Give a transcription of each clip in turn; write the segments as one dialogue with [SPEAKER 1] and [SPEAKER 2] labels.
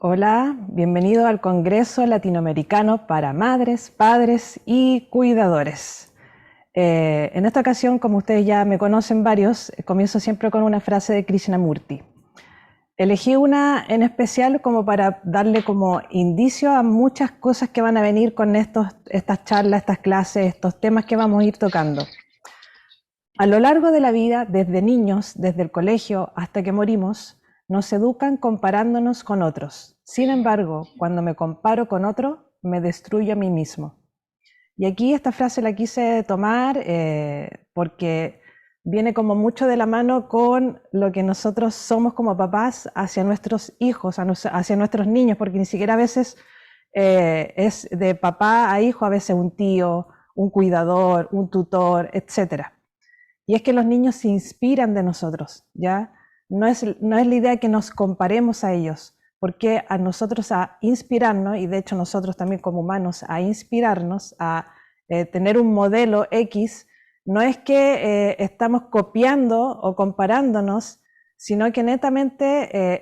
[SPEAKER 1] Hola, bienvenido al Congreso Latinoamericano para Madres, Padres y Cuidadores. En esta ocasión, como ustedes ya me conocen varios, comienzo siempre con una frase de Krishnamurti. Elegí una en especial como para darle como indicio a muchas cosas que van a venir con estas charlas, estas clases, estos temas que vamos a ir tocando. A lo largo de la vida, desde niños, desde el colegio hasta que morimos, nos educan comparándonos con otros. Sin embargo, cuando me comparo con otro, me destruyo a mí mismo. Y aquí esta frase la quise tomar porque viene como mucho de la mano con lo que nosotros somos como papás hacia nuestros hijos, hacia nuestros niños, porque ni siquiera a veces es de papá a hijo, a veces un tío, un cuidador, un tutor, etcétera. Y es que los niños se inspiran de nosotros, ¿ya? No es la idea que nos comparemos a ellos, porque a nosotros a inspirarnos, y de hecho nosotros también como humanos a inspirarnos, a tener un modelo X, no es que estamos copiando o comparándonos, sino que netamente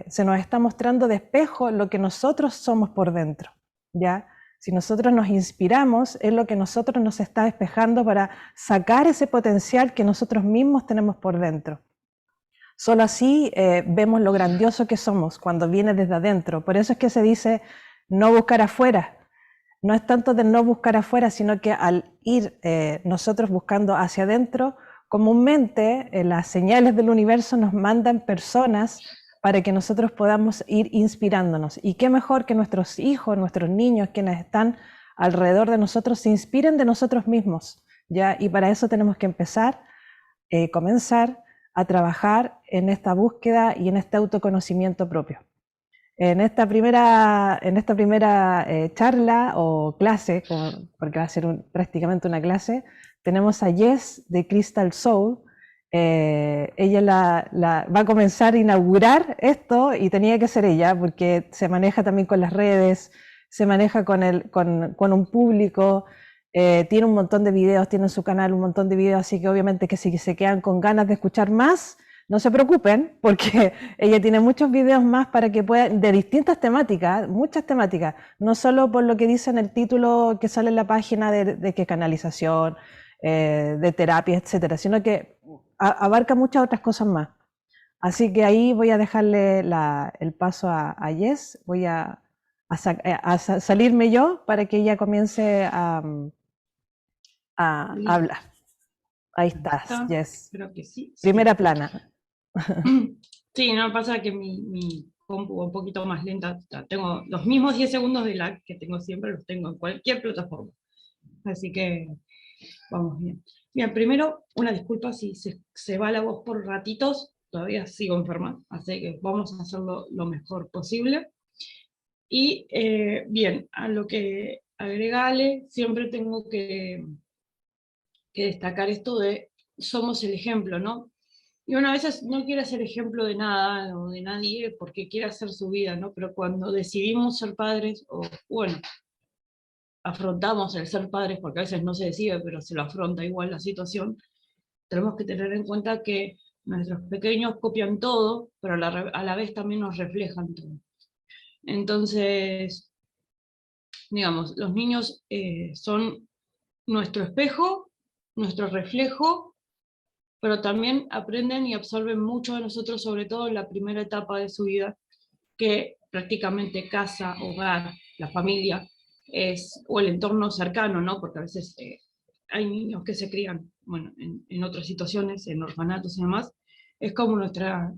[SPEAKER 1] se nos está mostrando de espejo lo que nosotros somos por dentro, ¿ya? Si nosotros nos inspiramos, es lo que nosotros nos está despejando para sacar ese potencial que nosotros mismos tenemos por dentro. Solo así vemos lo grandioso que somos cuando viene desde adentro. Por eso es que se dice no buscar afuera. No es tanto de no buscar afuera, sino que al ir nosotros buscando hacia adentro, comúnmente las señales del universo nos mandan personas para que nosotros podamos ir inspirándonos. Y qué mejor que nuestros hijos, nuestros niños, quienes están alrededor de nosotros, se inspiren de nosotros mismos, ¿ya? Y para eso tenemos que comenzar a trabajar en esta búsqueda y en este autoconocimiento propio. En esta primera charla o clase, porque va a ser prácticamente una clase, tenemos a Jess de Crystal Soul. Ella va a comenzar a inaugurar esto y tenía que ser ella porque se maneja también con las redes, se maneja con un público, tiene un montón de videos, tiene en su canal un montón de videos, así que obviamente que si se quedan con ganas de escuchar más, no se preocupen, porque ella tiene muchos videos más para que puedan, de distintas temáticas, muchas temáticas, no solo por lo que dice en el título que sale en la página de que canalización, de terapia, etcétera, sino que abarca muchas otras cosas más. Así que ahí voy a dejarle el paso a Jess, voy a salirme yo para que ella comience a
[SPEAKER 2] Listo.
[SPEAKER 1] hablar. Ahí estás, Jess.
[SPEAKER 2] Creo que sí.
[SPEAKER 1] Primera plana.
[SPEAKER 2] Sí, no pasa que mi compu va un poquito más lenta. Tengo los mismos 10 segundos de lag que tengo siempre, los tengo en cualquier plataforma. Así que vamos bien. Bien, primero, una disculpa si se va la voz por ratitos. Todavía sigo enferma, así que vamos a hacerlo lo mejor posible. Y bien, a lo que agregale, siempre tengo que destacar esto de somos el ejemplo, ¿no? Y uno a veces no quiere ser ejemplo de nada o de nadie porque quiere hacer su vida, ¿no? Pero cuando decidimos ser padres, o bueno, afrontamos el ser padres, porque a veces no se decide, pero se lo afronta igual la situación, tenemos que tener en cuenta que nuestros pequeños copian todo, pero a la vez también nos reflejan todo. Entonces, digamos, los niños son nuestro espejo, nuestro reflejo, pero también aprenden y absorben mucho de nosotros, sobre todo en la primera etapa de su vida, que prácticamente casa, hogar, la familia, o el entorno cercano, ¿no? Porque a veces hay niños que se crían, bueno, en otras situaciones, en orfanatos y demás, es como nuestro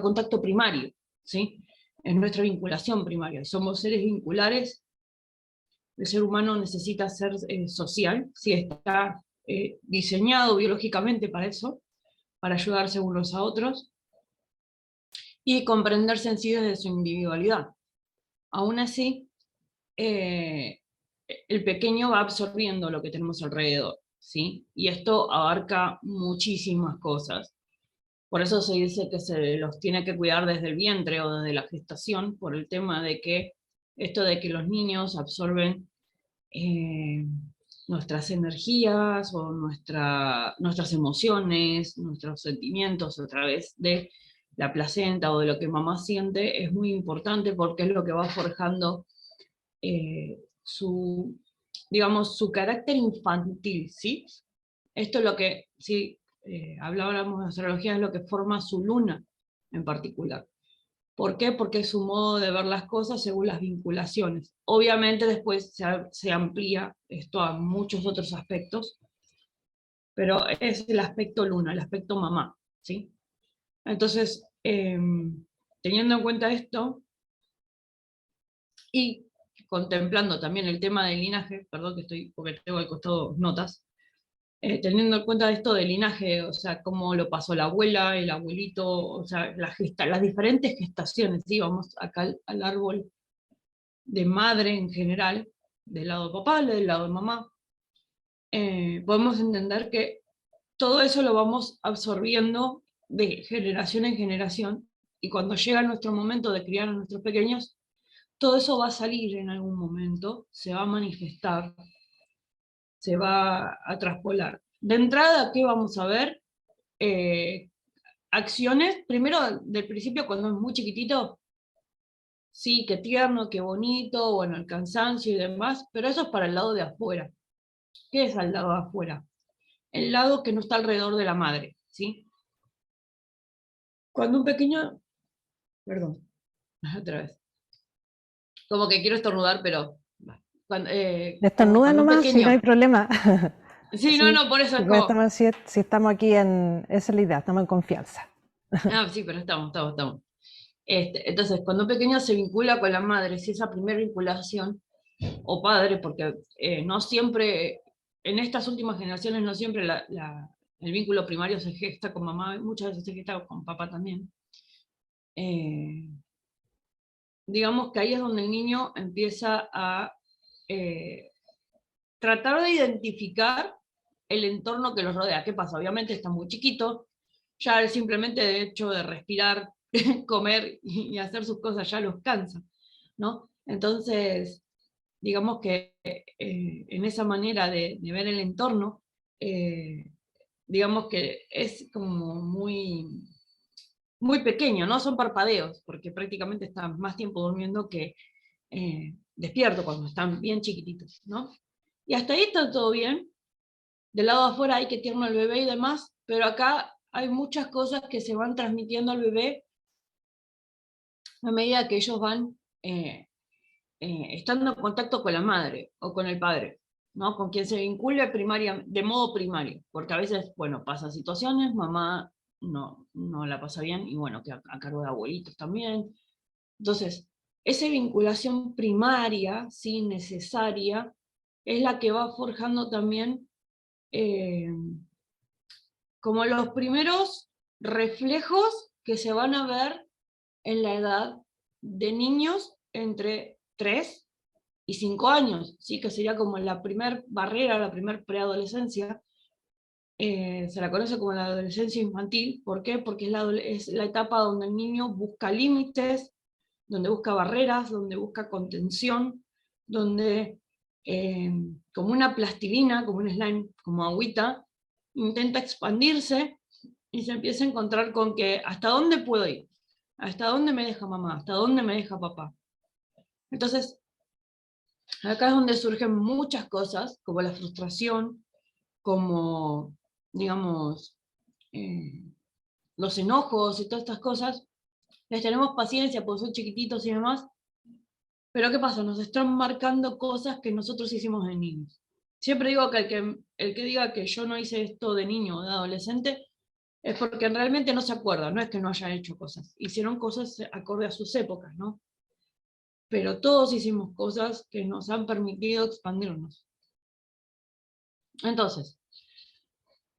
[SPEAKER 2] contacto primario, ¿sí? Es nuestra vinculación primaria. Somos seres vinculares. El ser humano necesita ser social, si está diseñado biológicamente para eso, para ayudarse unos a otros, y comprenderse en sí desde su individualidad. Aún así, el pequeño va absorbiendo lo que tenemos alrededor, ¿sí? Y esto abarca muchísimas cosas. Por eso se dice que se los tiene que cuidar desde el vientre o desde la gestación, por el tema de que esto de que los niños absorben nuestras energías o nuestras emociones, nuestros sentimientos a través de la placenta o de lo que mamá siente es muy importante porque es lo que va forjando su, digamos, su carácter infantil, ¿sí? Esto es lo que, si hablábamos de astrología, es lo que forma su luna en particular. ¿Por qué? Porque es su modo de ver las cosas según las vinculaciones. Obviamente después se amplía esto a muchos otros aspectos, pero es el aspecto luna, el aspecto mamá, ¿sí? Entonces, teniendo en cuenta esto y contemplando también el tema del linaje, perdón que estoy, porque tengo al costado notas, teniendo en cuenta esto del linaje, o sea, cómo lo pasó la abuela, el abuelito, o sea, las diferentes gestaciones, ¿sí? Vamos acá al árbol de madre en general, del lado de papá, del lado de mamá, podemos entender que todo eso lo vamos absorbiendo de generación en generación, y cuando llega nuestro momento de criar a nuestros pequeños, todo eso va a salir en algún momento, se va a manifestar, se va a traspolar. De entrada, ¿qué vamos a ver? Eh, Acciones, primero del principio cuando es muy chiquitito, sí, qué tierno, qué bonito, bueno, el cansancio y demás, pero eso es para el lado de afuera. ¿Qué es al lado de afuera? El lado que no está alrededor de la madre, ¿sí? Cuando un pequeño, perdón, otra vez, como que quiero estornudar, pero
[SPEAKER 1] Estornuda
[SPEAKER 2] cuando un
[SPEAKER 1] nomás, si no hay
[SPEAKER 2] pequeño,
[SPEAKER 1] problema.
[SPEAKER 2] sí, no,
[SPEAKER 1] Sí,
[SPEAKER 2] no, por eso
[SPEAKER 1] sí,
[SPEAKER 2] es
[SPEAKER 1] pues
[SPEAKER 2] como,
[SPEAKER 1] si estamos aquí esa es la idea, estamos en confianza.
[SPEAKER 2] sí, pero estamos. Entonces, cuando un pequeño se vincula con la madre, si esa primera vinculación, o padre, porque no siempre, en estas últimas generaciones no siempre el vínculo primario se gesta con mamá, muchas veces se gesta con papá también. Eh, digamos que ahí es donde el niño empieza a eh, tratar de identificar el entorno que los rodea. ¿Qué pasa? Obviamente está muy chiquito, ya el simplemente hecho de respirar, comer y hacer sus cosas ya los cansa, ¿no? Entonces, digamos que en esa manera de ver el entorno, eh, digamos que es como muy pequeño, no son parpadeos, porque prácticamente están más tiempo durmiendo que despierto cuando están bien chiquititos, ¿no? Y hasta ahí está todo bien. Del lado de afuera hay que tierno al bebé y demás, pero acá hay muchas cosas que se van transmitiendo al bebé a medida que ellos van estando en contacto con la madre o con el padre, ¿no? Con quien se vincule de modo primario, porque a veces, bueno, pasan situaciones, mamá no la pasa bien y bueno, queda a cargo de abuelitos también. Entonces, esa vinculación primaria, sí, necesaria, es la que va forjando también eh, como los primeros reflejos que se van a ver en la edad de niños entre 3 y 5 años, ¿sí? Que sería como la primer barrera, la primer preadolescencia. Se la conoce como la adolescencia infantil. ¿Por qué? Porque es la etapa donde el niño busca límites, donde busca barreras, donde busca contención, donde como una plastilina, como un slime, como agüita, intenta expandirse y se empieza a encontrar con que hasta dónde puedo ir, hasta dónde me deja mamá, hasta dónde me deja papá. Entonces, acá es donde surgen muchas cosas, como la frustración, como, digamos, eh, los enojos y todas estas cosas. Les tenemos paciencia porque son chiquititos y demás, pero ¿qué pasa? Nos están marcando cosas que nosotros hicimos de niños. Siempre digo que el que diga que yo no hice esto de niño o de adolescente es porque realmente no se acuerda, no es que no hayan hecho cosas, hicieron cosas acorde a sus épocas, ¿no? Pero todos hicimos cosas que nos han permitido expandirnos. Entonces,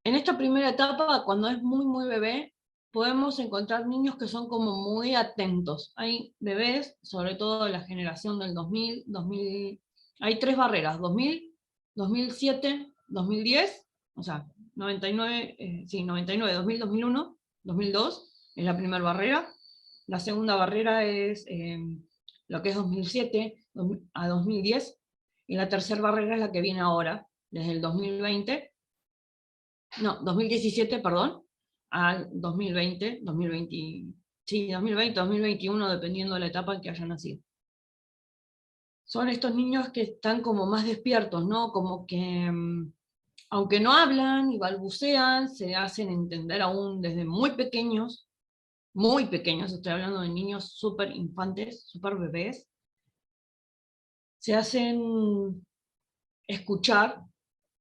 [SPEAKER 2] en esta primera etapa, cuando es muy bebé, podemos encontrar niños que son como muy atentos. Hay bebés, sobre todo la generación del 2000, hay tres barreras, 2000, 2007, 2010, o sea, 99, sí, 99, 2000, 2001, 2002 es la primera barrera. La segunda barrera es lo que es 2007 a 2010, y la tercera barrera es la que viene ahora, desde el 2020, no, 2017, perdón, al 2020, 2020, Sí, 2020, 2021, dependiendo de la etapa en que hayan nacido. Son estos niños que están como más despiertos, ¿no? Como que, aunque no hablan y balbucean, se hacen entender aún desde muy pequeños, estoy hablando de niños súper infantes, súper bebés, se hacen escuchar,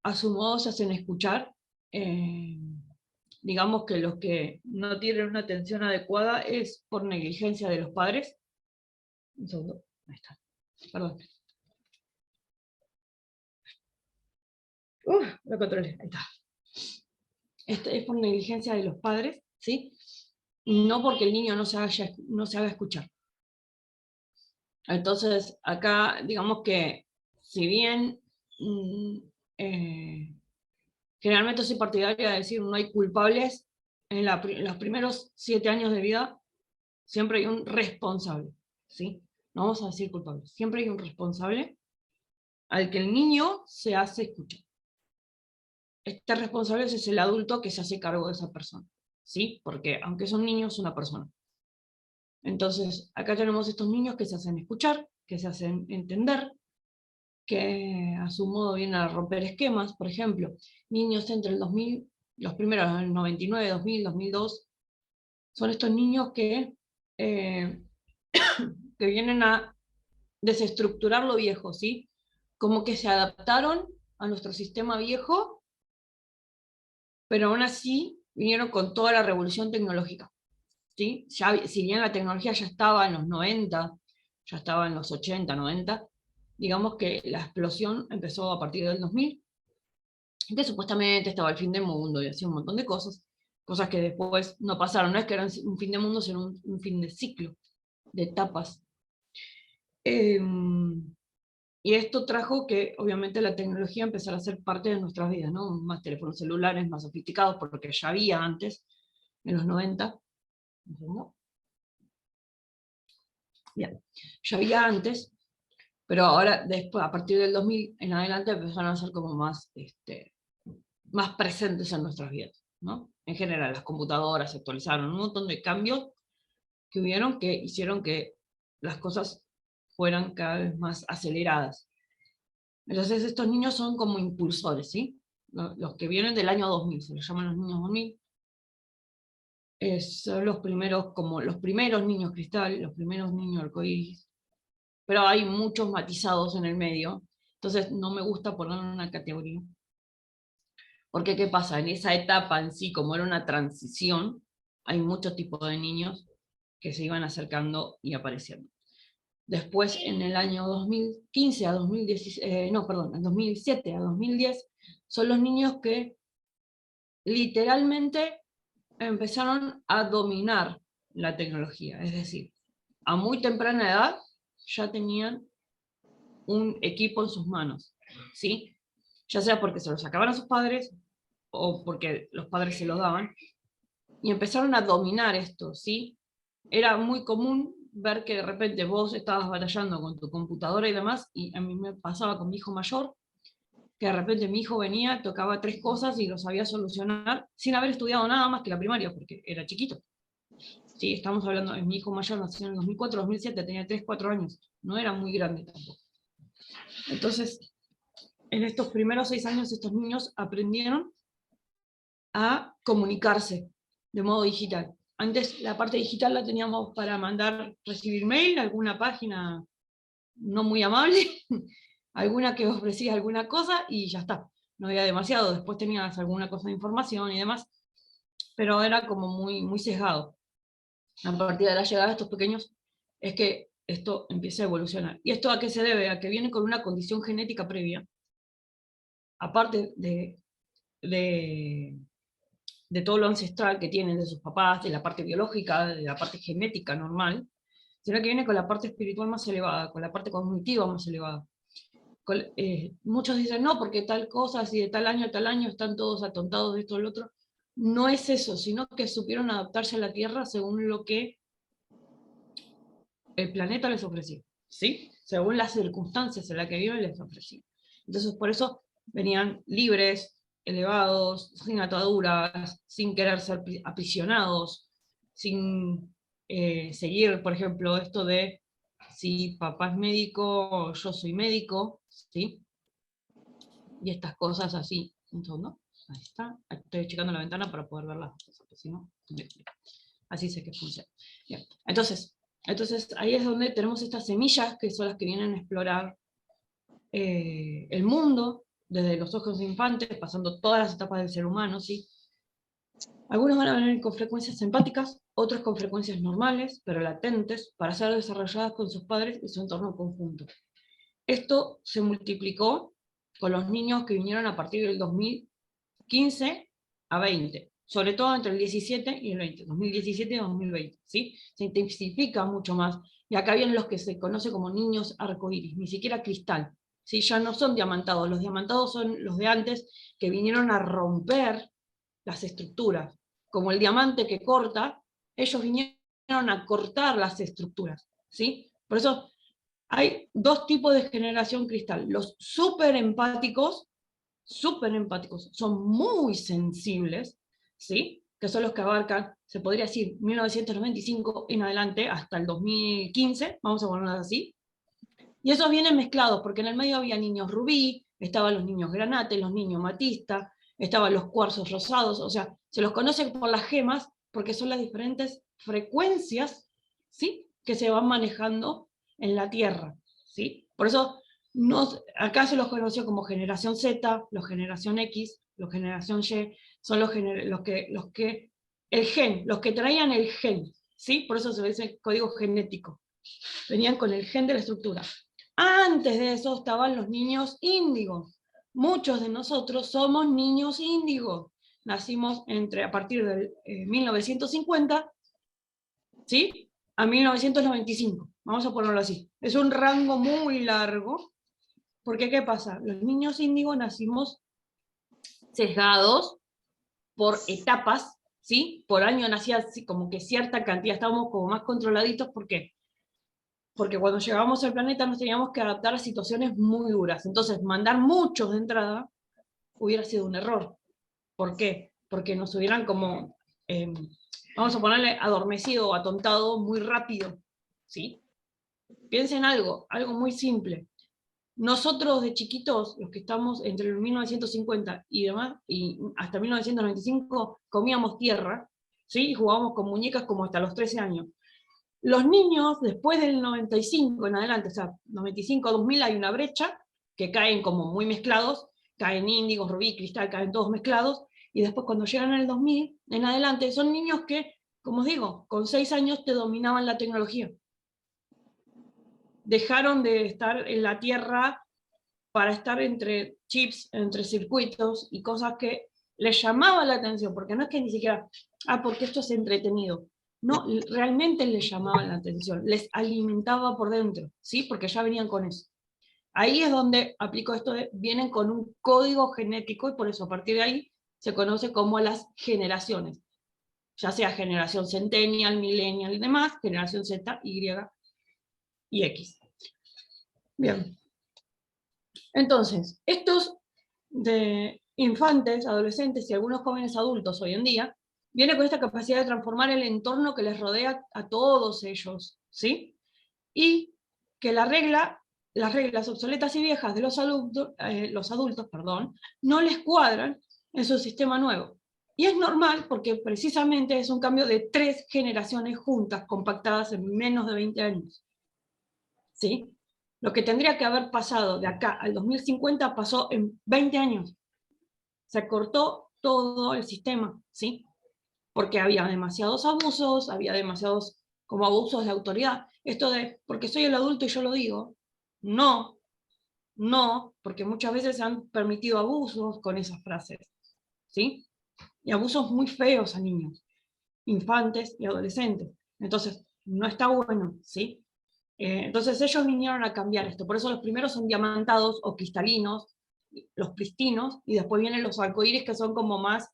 [SPEAKER 2] a su modo se hacen escuchar. eh, digamos que los que no tienen una atención adecuada es por negligencia de los padres. Un segundo, ahí está, perdón. Lo controlé, ahí está. Este es por negligencia de los padres, ¿sí? No porque el niño no se haga escuchar. Entonces, acá, digamos que, si bien eh, generalmente soy partidaria de decir no hay culpables, en los primeros 7 años de vida siempre hay un responsable, ¿sí? No vamos a decir culpable, siempre hay un responsable al que el niño se hace escuchar. Este responsable es el adulto que se hace cargo de esa persona, ¿sí? Porque aunque son niños, es una persona. Entonces, acá tenemos estos niños que se hacen escuchar, que se hacen entender, que a su modo vienen a romper esquemas. Por ejemplo, niños entre el 2000, los primeros, el 99, 2000, 2002, son estos niños eh, que vienen a desestructurar lo viejo, ¿sí? Como que se adaptaron a nuestro sistema viejo, pero aún así vinieron con toda la revolución tecnológica, ¿sí? Ya, si bien la tecnología ya estaba en los 90, ya estaba en los 80, 90, digamos que la explosión empezó a partir del 2000, que supuestamente estaba el fin del mundo y hacía un montón de cosas que después no pasaron. No es que eran un fin de mundo, sino un fin de ciclo, de etapas. Y esto trajo que obviamente la tecnología empezara a ser parte de nuestras vidas, ¿no? Más teléfonos celulares, más sofisticados, porque ya había antes, en los 90. ¿No? Bien, ya había antes, pero ahora, después, a partir del 2000 en adelante, empezaron a ser como más presentes en nuestras vidas, ¿no? En general, las computadoras se actualizaron, un montón de cambios que hubieron que hicieron que las cosas fueran cada vez más aceleradas. Entonces estos niños son como impulsores, ¿sí? Los que vienen del año 2000, se les llaman los niños 2000, son los primeros, como los primeros niños cristal, los primeros niños arcoíris, pero hay muchos matizados en el medio, entonces no me gusta ponerlo en una categoría. Porque ¿qué pasa? En esa etapa en sí, como era una transición, hay muchos tipos de niños que se iban acercando y apareciendo. Después, en el año 2015 a 2016, no, perdón, en 2007 a 2010, son los niños que literalmente empezaron a dominar la tecnología. Es decir, a muy temprana edad ya tenían un equipo en sus manos, ¿sí? Ya sea porque se lo sacaban a sus padres o porque los padres se los daban, y empezaron a dominar esto, ¿sí? Era muy común ver que de repente vos estabas batallando con tu computadora y demás, y a mí me pasaba con mi hijo mayor, que de repente mi hijo venía, tocaba 3 cosas y lo sabía solucionar sin haber estudiado nada más que la primaria, porque era chiquito. Sí, estamos hablando, mi hijo mayor nació en el 2004, 2007, tenía 3, 4 años, no era muy grande tampoco. Entonces, en estos primeros 6 años, estos niños aprendieron a comunicarse de modo digital. Antes la parte digital la teníamos para mandar, recibir mail, alguna página no muy amable, alguna que ofrecía alguna cosa y ya está. No había demasiado, después tenías alguna cosa de información y demás, pero era como muy sesgado. A partir de la llegada de estos pequeños es que esto empieza a evolucionar. ¿Y esto a qué se debe? A que viene con una condición genética previa, aparte de todo lo ancestral que tienen de sus papás, de la parte biológica, de la parte genética normal, sino que viene con la parte espiritual más elevada, con la parte cognitiva más elevada. Muchos dicen, no, porque tal cosa, si de tal año a tal año están todos atontados de esto o lo otro. No es eso, sino que supieron adaptarse a la Tierra según lo que el planeta les ofrecía, ¿sí? Según las circunstancias en las que viven les ofrecía. Entonces, por eso venían libres, elevados, sin ataduras, sin querer ser aprisionados, sin seguir, por ejemplo, esto de si papá es médico, yo soy médico, ¿sí? Y estas cosas así. Entonces, ¿no? Ahí está. Estoy checando la ventana para poder ver las cosas, porque si no, así sé que funciona. Bien. Entonces, ahí es donde tenemos estas semillas que son las que vienen a explorar el mundo desde los ojos de infantes, pasando todas las etapas del ser humano, ¿sí? Algunos van a venir con frecuencias empáticas, otros con frecuencias normales, pero latentes, para ser desarrolladas con sus padres y su entorno conjunto. Esto se multiplicó con los niños que vinieron a partir del 2015 a 20, sobre todo entre el 17 y el 20, 2017 y 2020, ¿sí? Se intensifica mucho más. Y acá vienen los que se conocen como niños arcoíris, ni siquiera cristal, ¿sí? Ya no son diamantados, los diamantados son los de antes que vinieron a romper las estructuras. Como el diamante que corta, ellos vinieron a cortar las estructuras, ¿sí? Por eso hay dos tipos de generación cristal. Los súper empáticos, son muy sensibles, ¿sí? Que son los que abarcan, se podría decir, 1995 en adelante hasta el 2015, vamos a ponerlo así. Y esos vienen mezclados, porque en el medio había niños rubí, estaban los niños granate, los niños matista, estaban los cuarzos rosados, o sea, se los conoce por las gemas, porque son las diferentes frecuencias, ¿sí? Que se van manejando en la Tierra, ¿sí? Por eso acá se los conoció como generación Z, los generación X, los generación Y, son los que el gen, los que traían el gen, ¿sí? Por eso se dice código genético. Venían con el gen de la estructura. Antes de eso estaban los niños índigos. Muchos de nosotros somos niños índigos. Nacimos a partir de 1950, ¿sí? A 1995. Vamos a ponerlo así. Es un rango muy largo, porque ¿qué pasa? Los niños índigos nacimos sesgados por etapas, ¿sí? Por año nacía como que cierta cantidad, estábamos como más controladitos, ¿por qué? Porque cuando llegábamos al planeta nos teníamos que adaptar a situaciones muy duras. Entonces, mandar muchos de entrada hubiera sido un error. ¿Por qué? Porque nos hubieran como, vamos a ponerle adormecido o atontado muy rápido, ¿sí? Piensen algo muy simple. Nosotros de chiquitos, los que estamos entre el 1950 y demás, y hasta 1995, comíamos tierra, ¿sí? Y jugábamos con muñecas como hasta los 13 años. Los niños, después del 95 en adelante, o sea, 95-2000 hay una brecha, que caen como muy mezclados, caen índigos, rubí, cristal, caen todos mezclados, y después cuando llegan al 2000 en adelante, son niños que, como os digo, con 6 años te dominaban la tecnología. Dejaron de estar en la Tierra para estar entre chips, entre circuitos y cosas que les llamaban la atención, porque no es que ni siquiera, porque esto es entretenido. No, realmente les llamaba la atención, les alimentaba por dentro, ¿sí? Porque ya venían con eso. Ahí es donde aplico esto de, vienen con un código genético y por eso a partir de ahí se conoce como las generaciones, ya sea generación centennial, millennial y demás, generación Z, Y y X. Bien. Entonces, estos de infantes, adolescentes y algunos jóvenes adultos hoy en día, viene con esta capacidad de transformar el entorno que les rodea a todos ellos, ¿sí? Y que las reglas obsoletas y viejas de los adultos, no les cuadran en su sistema nuevo. Y es normal porque precisamente es un cambio de 3 generaciones juntas, compactadas en menos de 20 años. ¿Sí? Lo que tendría que haber pasado de acá al 2050 pasó en 20 años. Se cortó todo el sistema, ¿sí? Porque había demasiados abusos, había demasiados como abusos de autoridad. Esto de, porque soy el adulto y yo lo digo, no, porque muchas veces se han permitido abusos con esas frases, ¿sí? Y abusos muy feos a niños, infantes y adolescentes. Entonces, no está bueno, ¿sí? Entonces ellos vinieron a cambiar esto, por eso los primeros son diamantados o cristalinos, los pristinos, y después vienen los arcoíris que son como más,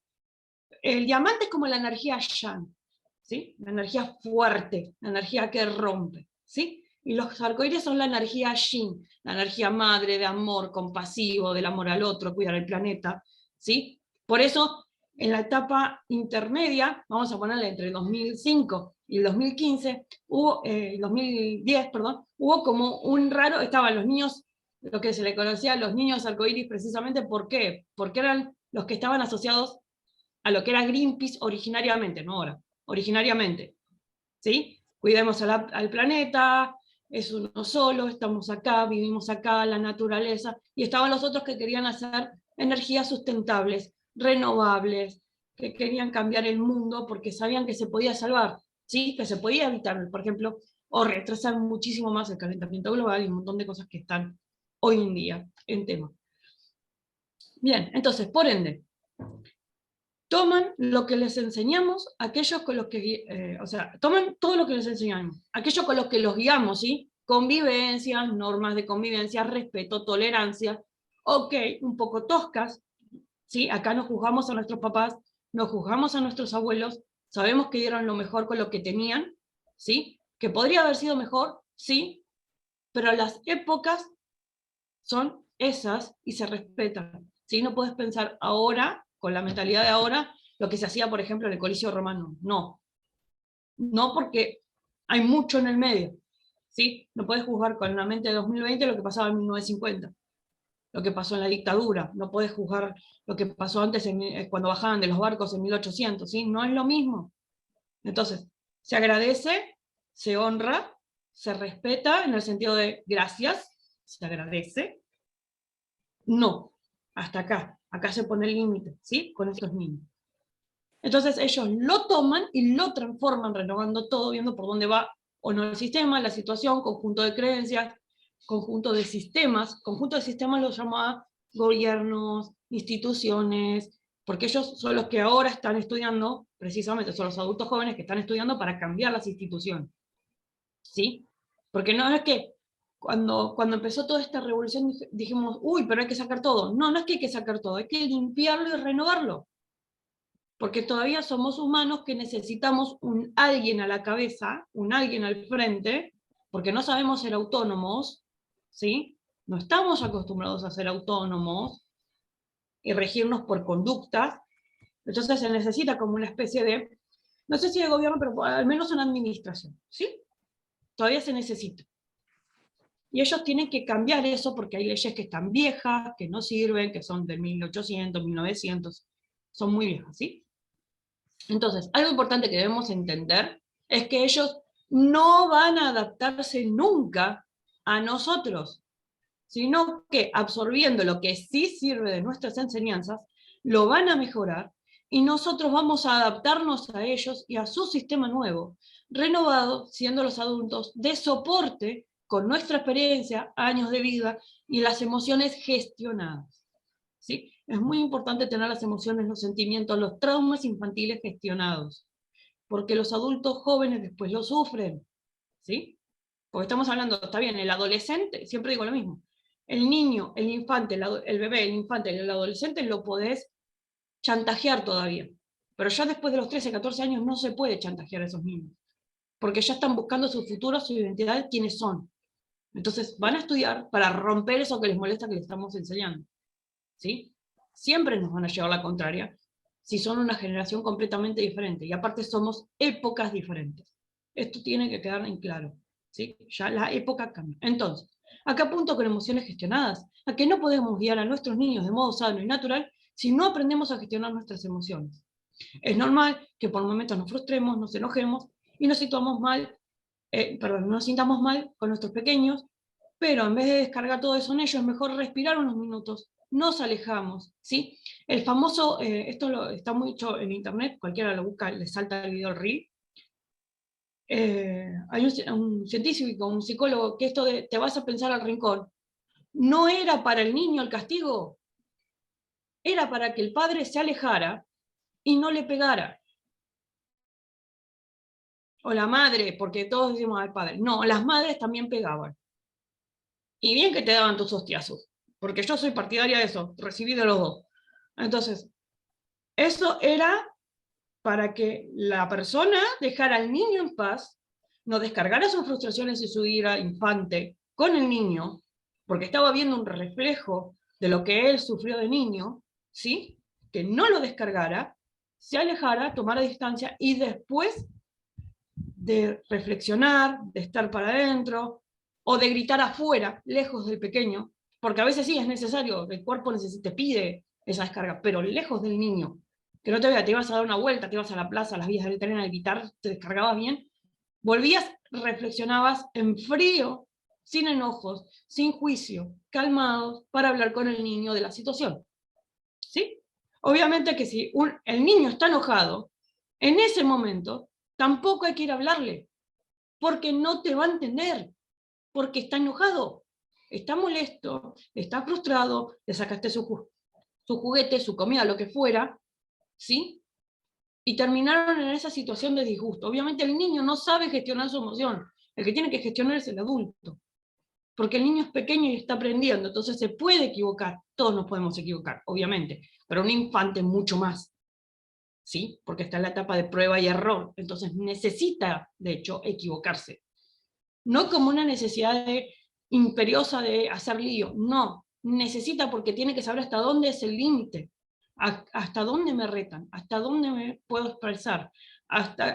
[SPEAKER 2] el diamante es como la energía yang, ¿sí? La energía fuerte, la energía que rompe, ¿sí? Y los arcoíris son la energía yin, la energía madre, de amor, compasivo, del amor al otro, cuidar el planeta, ¿sí? Por eso En la etapa intermedia, vamos a ponerle entre el 2005 y el 2015, 2010, perdón, hubo como un raro, estaban los niños, lo que se le conocía a los niños arcoíris precisamente, ¿por qué? Porque eran los que estaban asociados a lo que era Greenpeace originariamente, no ahora, originariamente, ¿sí? Cuidemos al planeta, es uno solo, estamos acá, vivimos acá, la naturaleza, y estaban los otros que querían hacer energías sustentables, renovables, que querían cambiar el mundo porque sabían que se podía salvar, ¿sí? Que se podía evitar, por ejemplo, o retrasar muchísimo más el calentamiento global y un montón de cosas que están hoy en día en tema. Bien, entonces, por ende, toman lo que les enseñamos, aquellos con los que, o sea, toman todo lo que les enseñamos, aquellos con los que los guiamos, ¿sí? Convivencias, normas de convivencia, respeto, tolerancia, ok, un poco toscas, ¿sí? Acá nos juzgamos a nuestros papás, nos juzgamos a nuestros abuelos, sabemos que dieron lo mejor con lo que tenían, ¿sí? Que podría haber sido mejor, sí, pero las épocas son esas y se respetan, ¿sí? No puedes pensar ahora, con la mentalidad de ahora, lo que se hacía, por ejemplo, en el Coliseo Romano. No, no porque hay mucho en el medio, ¿sí? No puedes juzgar con la mente de 2020 lo que pasaba en 1950, lo que pasó en la dictadura, no puedes juzgar lo que pasó antes cuando bajaban de los barcos en 1800, ¿sí? No es lo mismo. Entonces, se agradece, se honra, se respeta en el sentido de gracias, se agradece. No, hasta acá. Acá se pone el límite, ¿sí? Con estos niños. Entonces ellos lo toman y lo transforman, renovando todo, viendo por dónde va o no el sistema, la situación, conjunto de creencias, conjunto de sistemas. Conjunto de sistemas los llama gobiernos, instituciones, porque ellos son los que ahora están estudiando, precisamente son los adultos jóvenes que están estudiando para cambiar las instituciones, ¿sí? Porque no es que cuando empezó toda esta revolución dijimos, uy, pero hay que sacar todo. No, no es que hay que sacar todo, hay que limpiarlo y renovarlo. Porque todavía somos humanos que necesitamos un alguien a la cabeza, un alguien al frente, porque no sabemos ser autónomos, ¿sí? No estamos acostumbrados a ser autónomos y regirnos por conductas. Entonces se necesita como una especie de, no sé si de gobierno, pero al menos una administración, ¿sí? Todavía se necesita. Y ellos tienen que cambiar eso porque hay leyes que están viejas, que no sirven, que son de 1800, 1900, son muy viejas, ¿sí? Entonces, algo importante que debemos entender es que ellos no van a adaptarse nunca a nosotros, sino que absorbiendo lo que sí sirve de nuestras enseñanzas, lo van a mejorar y nosotros vamos a adaptarnos a ellos y a su sistema nuevo, renovado, siendo los adultos de soporte con nuestra experiencia, años de vida y las emociones gestionadas, ¿sí? Es muy importante tener las emociones, los sentimientos, los traumas infantiles gestionados, porque los adultos jóvenes después lo sufren, ¿sí? Porque estamos hablando, está bien, el adolescente, siempre digo lo mismo, el niño, el infante, el bebé, el infante, el adolescente lo podés chantajear todavía, pero ya después de los 13, 14 años no se puede chantajear a esos niños, porque ya están buscando su futuro, su identidad, quiénes son. Entonces van a estudiar para romper eso que les molesta que les estamos enseñando, ¿sí? Siempre nos van a llevar la contraria si son una generación completamente diferente, y aparte somos épocas diferentes. Esto tiene que quedar en claro, ¿sí? Ya la época cambia. Entonces, acá apunto con emociones gestionadas, a que no podemos guiar a nuestros niños de modo sano y natural si no aprendemos a gestionar nuestras emociones. Es normal que por momentos nos frustremos, nos enojemos y nos sintamos mal, nos sintamos mal con nuestros pequeños, pero en vez de descargar todo eso en ellos, es mejor respirar unos minutos, nos alejamos, ¿sí? El famoso, está mucho en internet, cualquiera lo busca, le salta el video reel. Hay un científico, un psicólogo, que esto de te vas a pensar al rincón, no era para el niño el castigo, era para que el padre se alejara y no le pegara. O la madre, porque todos decimos al padre. No, las madres también pegaban. Y bien que te daban tus hostiazos, porque yo soy partidaria de eso, recibí de los dos. Entonces, eso era para que la persona dejara al niño en paz, no descargara sus frustraciones y su ira infante con el niño, porque estaba viendo un reflejo de lo que él sufrió de niño, ¿sí? Que no lo descargara, se alejara, tomara distancia y después de reflexionar, de estar para adentro, o de gritar afuera, lejos del pequeño, porque a veces sí es necesario, el cuerpo te pide esa descarga, pero lejos del niño, que no te vea, te ibas a dar una vuelta, te ibas a la plaza, a las vías del tren a gritar, te descargabas bien, volvías, reflexionabas en frío, sin enojos, sin juicio, calmados, para hablar con el niño de la situación. ¿Sí? Obviamente que si el niño está enojado, en ese momento tampoco hay que ir a hablarle, porque no te va a entender, porque está enojado, está molesto, está frustrado, le sacaste su juguete, su comida, lo que fuera, ¿sí? Y terminaron en esa situación de disgusto. Obviamente el niño no sabe gestionar su emoción, el que tiene que gestionar es el adulto, porque el niño es pequeño y está aprendiendo, entonces se puede equivocar, todos nos podemos equivocar, obviamente, pero un infante mucho más, ¿sí? Porque está en la etapa de prueba y error, entonces necesita, de hecho, equivocarse. No como una necesidad imperiosa de hacer lío, no, necesita porque tiene que saber hasta dónde es el límite, hasta dónde me retan, hasta dónde me puedo expresar,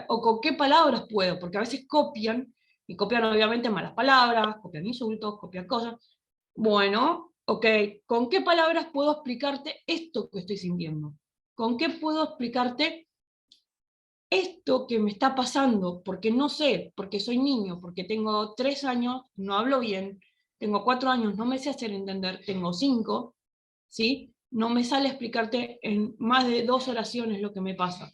[SPEAKER 2] o con qué palabras puedo, porque a veces copian, y copian obviamente malas palabras, copian insultos, copian cosas. Bueno, ok, ¿con qué palabras puedo explicarte esto que estoy sintiendo? ¿Con qué puedo explicarte esto que me está pasando? Porque no sé, porque soy niño, porque tengo 3 años, no hablo bien, tengo 4 años, no me sé hacer entender, tengo 5, ¿sí? No me sale explicarte en más de 2 oraciones lo que me pasa,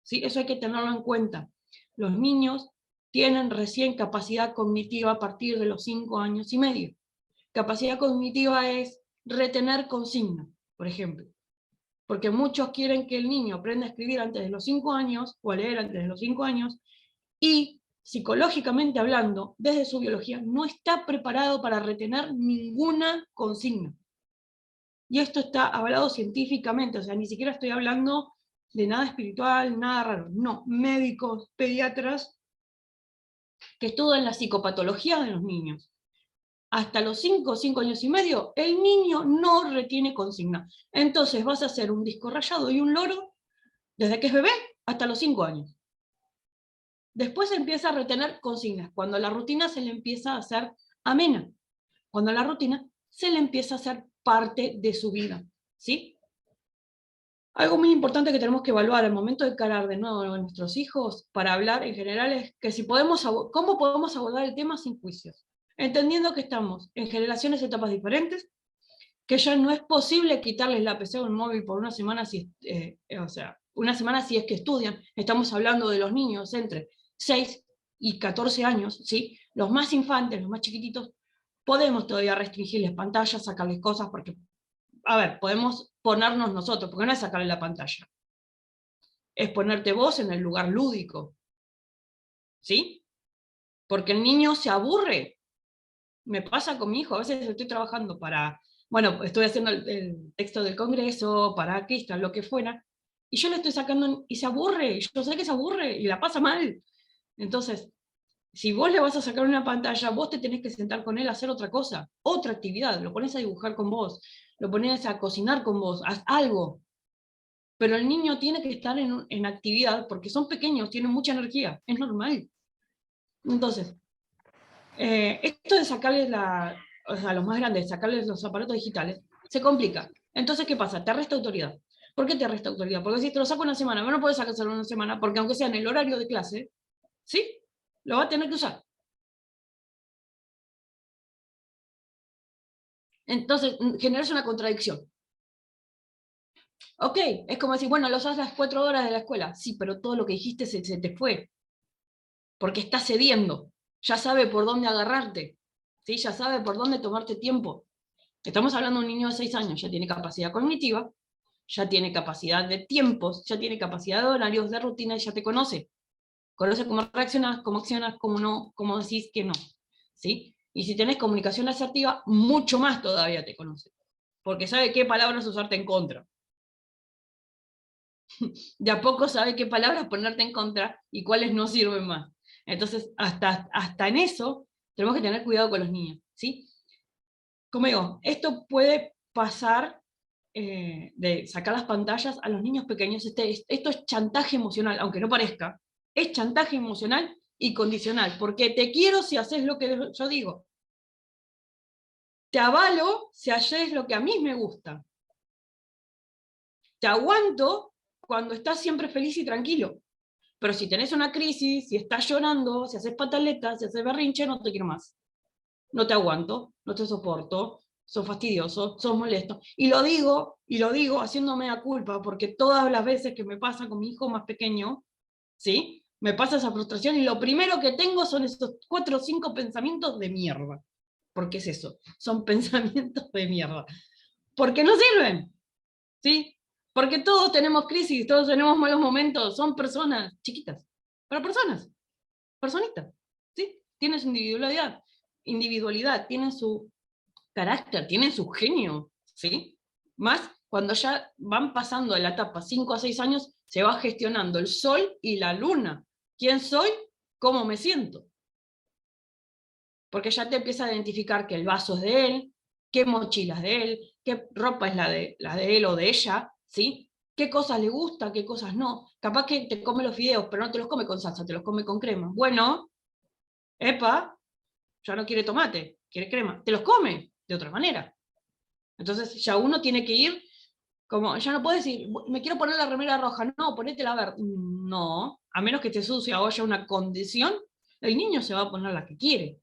[SPEAKER 2] ¿sí? Eso hay que tenerlo en cuenta. Los niños tienen recién capacidad cognitiva a partir de los 5 años y medio. Capacidad cognitiva es retener consigna, por ejemplo. Porque muchos quieren que el niño aprenda a escribir antes de los 5 años, o a leer antes de los 5 años, y psicológicamente hablando, desde su biología, no está preparado para retener ninguna consigna. Y esto está avalado científicamente, o sea, ni siquiera estoy hablando de nada espiritual, nada raro. No, médicos, pediatras, que estudian la psicopatología de los niños. Hasta los 5 años y medio, el niño no retiene consigna. Entonces vas a hacer un disco rayado y un loro desde que es bebé hasta los 5 años. Después empieza a retener consignas, cuando la rutina se le empieza a hacer amena, cuando la rutina se le empieza a hacer parte de su vida, ¿sí? Algo muy importante que tenemos que evaluar al momento de encarar de nuevo a nuestros hijos para hablar en general es que si podemos, cómo podemos abordar el tema sin juicios, entendiendo que estamos en generaciones y etapas diferentes, que ya no es posible quitarles la PC o el móvil por una semana, o sea, una semana si es que estudian. Estamos hablando de los niños entre 6 y 14 años, ¿sí? Los más infantes, los más chiquititos, podemos todavía restringirles pantallas, sacarles cosas, porque, a ver, podemos ponernos nosotros, porque no es sacarle la pantalla, es ponerte vos en el lugar lúdico, ¿sí? Porque el niño se aburre. Me pasa con mi hijo, a veces estoy trabajando para, bueno, estoy haciendo el texto del Congreso, para Cristal, lo que fuera, y yo le estoy sacando, y se aburre, y yo sé que se aburre, y la pasa mal. Entonces, si vos le vas a sacar una pantalla, vos te tenés que sentar con él a hacer otra cosa, otra actividad, lo pones a dibujar con vos, lo pones a cocinar con vos, haz algo. Pero el niño tiene que estar en actividad, porque son pequeños, tienen mucha energía, es normal. Entonces, esto de sacarles o sea, a los más grandes, sacarles los aparatos digitales, se complica. Entonces, ¿qué pasa? Te resta autoridad. ¿Por qué te resta autoridad? Porque si te lo saco una semana, no puedes sacárselo una semana, porque aunque sea en el horario de clase, ¿sí? Lo va a tener que usar. Entonces, generas una contradicción. Ok, es como decir, bueno, lo usas las 4 horas de la escuela. Sí, pero todo lo que dijiste se te fue. Porque está cediendo. Ya sabe por dónde agarrarte. ¿Sí? Ya sabe por dónde tomarte tiempo. Estamos hablando de un niño de 6 años, ya tiene capacidad cognitiva, ya tiene capacidad de tiempos, ya tiene capacidad de horarios, de rutina, ya te conoce. Conoce cómo reaccionas, cómo accionas, cómo no, cómo decís que no. ¿Sí? Y si tenés comunicación asertiva, mucho más todavía te conoce. Porque sabe qué palabras usarte en contra. De a poco sabe qué palabras ponerte en contra y cuáles no sirven más. Entonces, hasta en eso, tenemos que tener cuidado con los niños. ¿Sí? Como digo, esto puede pasar de sacar las pantallas a los niños pequeños. Esto es chantaje emocional, aunque no parezca. Es chantaje emocional y condicional, porque te quiero si haces lo que yo digo. Te avalo si haces lo que a mí me gusta. Te aguanto cuando estás siempre feliz y tranquilo. Pero si tenés una crisis, si estás llorando, si haces pataletas, si haces berrinche, no te quiero más. No te aguanto, no te soporto, sos fastidioso, sos molesto. Y lo digo haciéndome la culpa, porque todas las veces que me pasa con mi hijo más pequeño, ¿sí? Me pasa esa frustración y lo primero que tengo son esos 4 o 5 pensamientos de mierda. Porque es eso, son pensamientos de mierda. Porque no sirven, ¿sí? Porque todos tenemos crisis, todos tenemos malos momentos, son personas chiquitas, pero personas, personitas, ¿sí? Tienen su individualidad, tienen su carácter, tienen su genio, ¿sí? Más cuando ya van pasando de la etapa 5 a 6 años, se va gestionando el sol y la luna. ¿Quién soy? ¿Cómo me siento? Porque ya te empieza a identificar que el vaso es de él, qué mochila es de él, qué ropa es la de él o de ella, ¿sí? Qué cosas le gusta, qué cosas no. Capaz que te come los fideos, pero no te los come con salsa, te los come con crema. Bueno, epa, ya no quiere tomate, quiere crema. Te los come de otra manera. Entonces ya uno tiene que ir, como, ya no puede decir, me quiero poner la remera roja, no, ponétela verde. No, a menos que esté sucia o haya una condición, el niño se va a poner la que quiere,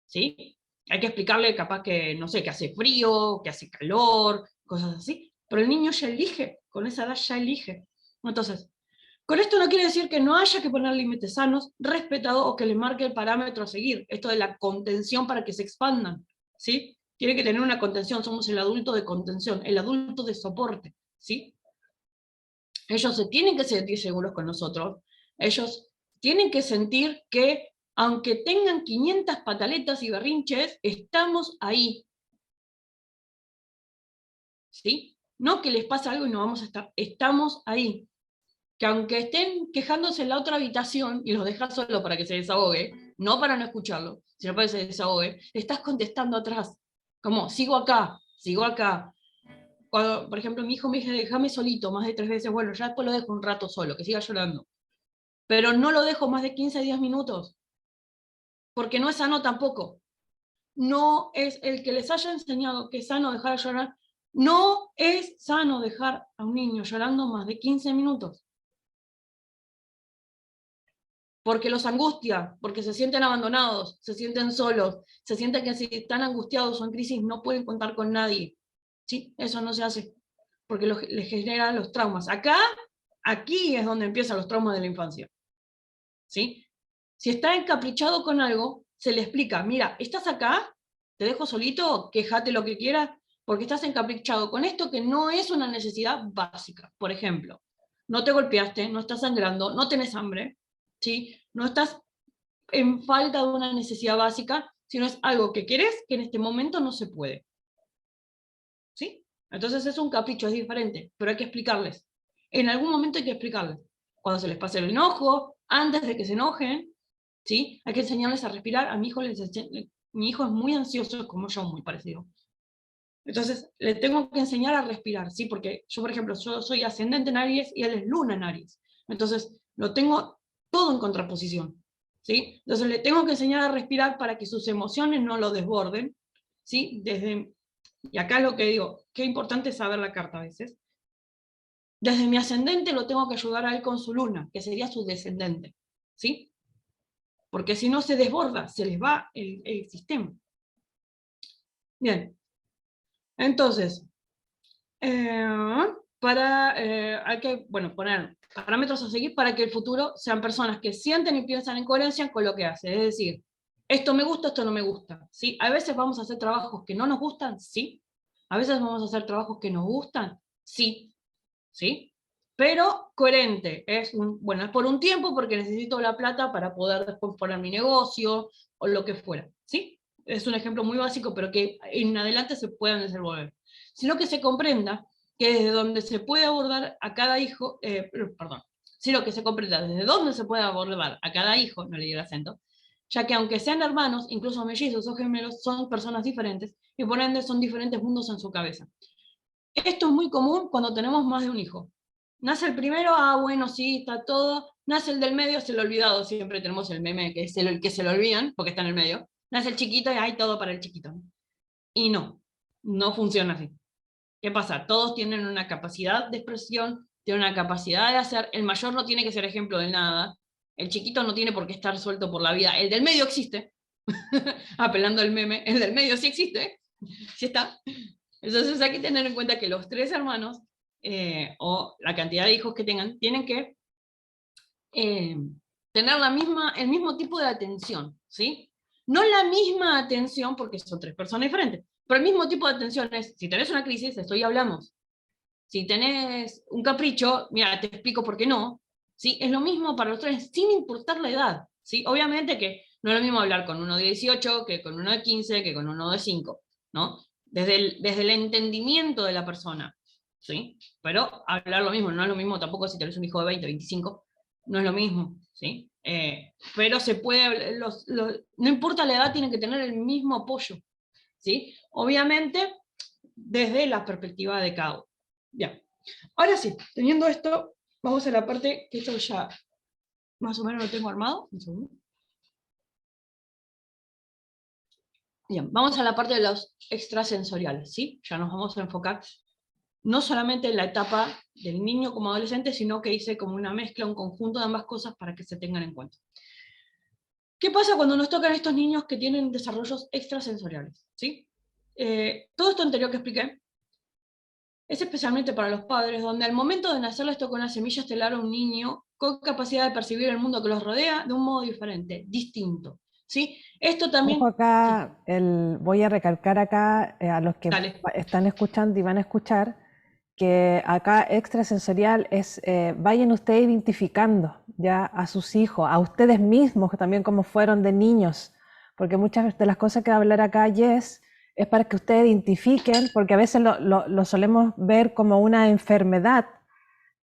[SPEAKER 2] ¿sí? Hay que explicarle capaz que, no sé, que hace frío, que hace calor, cosas así, pero el niño ya elige, con esa edad ya elige. Entonces, con esto no quiere decir que no haya que poner límites sanos, respetados o que le marque el parámetro a seguir. Esto de la contención para que se expandan, ¿sí? Tiene que tener una contención, somos el adulto de contención, el adulto de soporte, ¿sí? Ellos se tienen que sentir seguros con nosotros, ellos tienen que sentir que aunque tengan 500 pataletas y berrinches, estamos ahí, ¿sí? No que les pasa algo y no vamos a estar, estamos ahí. Que aunque estén quejándose en la otra habitación y los dejas solo para que se desahogue, no para no escucharlo, sino para que se desahogue, le estás contestando atrás. Como, sigo acá, sigo acá. Cuando, por ejemplo, mi hijo me dice, déjame solito más de 3 veces, bueno, ya después lo dejo un rato solo, que siga llorando. Pero no lo dejo más de 15 a 10 minutos, porque no es sano tampoco. No es el que les haya enseñado que es sano dejar de llorar, no es sano dejar a un niño llorando más de 15 minutos. Porque los angustia, porque se sienten abandonados, se sienten solos, se sienten que si están angustiados o en crisis no pueden contar con nadie. ¿Sí? Eso no se hace, porque les genera los traumas. Aquí es donde empiezan los traumas de la infancia. ¿Sí? Si está encaprichado con algo, se le explica, mira, estás acá, te dejo solito, quejate lo que quieras, porque estás encaprichado con esto que no es una necesidad básica. Por ejemplo, no te golpeaste, no estás sangrando, no tenés hambre, ¿sí? No estás en falta de una necesidad básica, sino es algo que querés que en este momento no se puede. ¿Sí? Entonces es un capricho, es diferente, pero hay que explicarles. En algún momento hay que explicarles. Cuando se les pase el enojo, antes de que se enojen, ¿sí? Hay que enseñarles a respirar. A mi hijo mi hijo es muy ansioso, como yo, muy parecido. Entonces, le tengo que enseñar a respirar, ¿sí? Porque yo, por ejemplo, yo soy ascendente en Aries y él es luna en Aries. Entonces, lo tengo todo en contraposición, ¿sí? Entonces, le tengo que enseñar a respirar para que sus emociones no lo desborden, ¿sí? Y acá lo que digo, qué importante es saber la carta a veces. Desde mi ascendente lo tengo que ayudar a él con su luna, que sería su descendente, ¿sí? Porque si no se desborda, se les va el sistema. Bien, entonces, hay que poner parámetros a seguir para que el futuro sean personas que sienten y piensan en coherencia con lo que hacen. Es decir, esto me gusta, esto no me gusta. ¿Sí? A veces vamos a hacer trabajos que no nos gustan, sí. A veces vamos a hacer trabajos que nos gustan, sí. ¿Sí? Pero coherente. Es por un tiempo porque necesito la plata para poder después poner mi negocio o lo que fuera. ¿Sí? Es un ejemplo muy básico, pero que en adelante se puedan desenvolver. Sino que se comprenda que desde donde se puede abordar a cada hijo, sino que se comprenda desde dónde se puede abordar a cada hijo, no le digo el acento, ya que aunque sean hermanos, incluso mellizos o gemelos, son personas diferentes y por ende son diferentes mundos en su cabeza. Esto es muy común cuando tenemos más de un hijo. Nace el primero, bueno, sí, está todo. Nace el del medio, se lo olvidado. Siempre tenemos el meme que es el que se lo olvidan, porque está en el medio. Nace el chiquito y hay todo para el chiquito. Y no, no funciona así. ¿Qué pasa? Todos tienen una capacidad de expresión, tienen una capacidad de hacer. El mayor no tiene que ser ejemplo de nada. El chiquito no tiene por qué estar suelto por la vida. El del medio existe. Apelando al meme, el del medio sí existe. Sí está. Entonces hay que tener en cuenta que los tres hermanos, o la cantidad de hijos que tengan, tienen que eh, tener el mismo tipo de atención, ¿sí? No la misma atención, porque son tres personas diferentes, pero el mismo tipo de atención es, si tenés una crisis, esto ya hablamos. Si tenés un capricho, mira, te explico por qué no, ¿sí? Es lo mismo para los tres, sin importar la edad, ¿sí? Obviamente que no es lo mismo hablar con uno de 18, que con uno de 15, que con uno de 5, ¿no? Desde el entendimiento de la persona, ¿sí? Pero hablar lo mismo, no es lo mismo tampoco si tenés un hijo de 20, 25, no es lo mismo, ¿sí? Pero se puede, no importa la edad, tienen que tener el mismo apoyo, ¿sí? Obviamente, desde la perspectiva de cada uno. Ya. Ahora sí, teniendo esto, vamos a la parte que esto ya más o menos lo tengo armado. Un segundo. Bien, vamos a la parte de los extrasensoriales, ¿sí? Ya nos vamos a enfocar no solamente en la etapa del niño como adolescente, sino que hice como una mezcla, un conjunto de ambas cosas para que se tengan en cuenta. ¿Qué pasa cuando nos tocan estos niños que tienen desarrollos extrasensoriales? ¿Sí? Todo esto anterior que expliqué es especialmente para los padres, donde al momento de nacer les toca una semilla estelar a un niño con capacidad de percibir el mundo que los rodea de un modo diferente, distinto. ¿Sí? Esto
[SPEAKER 1] Ojo
[SPEAKER 2] también... Sí,
[SPEAKER 1] acá, voy a recalcar acá a los que
[SPEAKER 2] dale.
[SPEAKER 1] están escuchando y van a escuchar que acá extrasensorial es, vayan ustedes identificando ya a sus hijos, a ustedes mismos también como fueron de niños, porque muchas de las cosas que va a hablar acá Jess es para que ustedes identifiquen, porque a veces lo solemos ver como una enfermedad,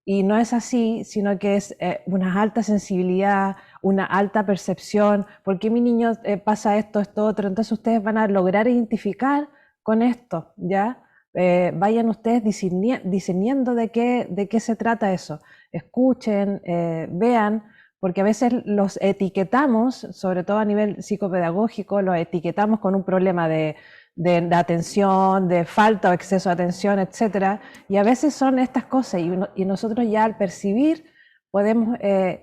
[SPEAKER 1] y no es así, sino que es una alta sensibilidad, una alta percepción. ¿Por qué mi niño pasa esto, esto, otro? Entonces ustedes van a lograr identificar con esto, ¿ya? Vayan ustedes discerniendo de qué se trata eso. Escuchen, vean, porque a veces los etiquetamos, sobre todo a nivel psicopedagógico, los etiquetamos con un problema de atención, de falta o exceso de atención, etcétera. Y a veces son estas cosas y nosotros ya al percibir podemos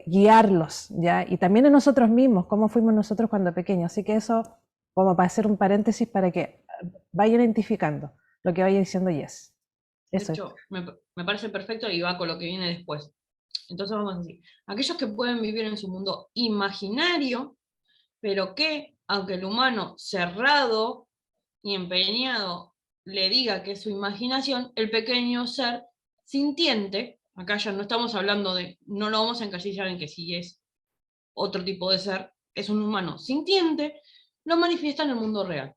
[SPEAKER 1] guiarlos, ¿ya? Y también en nosotros mismos, cómo fuimos nosotros cuando pequeños. Así que eso, como para hacer un paréntesis para que vayan identificando lo que vaya diciendo Jess.
[SPEAKER 2] De
[SPEAKER 1] Eso es.
[SPEAKER 2] hecho, me parece perfecto y va con lo que viene después. Entonces vamos a decir, aquellos que pueden vivir en su mundo imaginario, pero que, aunque el humano cerrado y empeñado le diga que es su imaginación, el pequeño ser sintiente, acá ya no estamos hablando de, no lo vamos a encasillar en que si es otro tipo de ser, es un humano sintiente, lo manifiesta en el mundo real.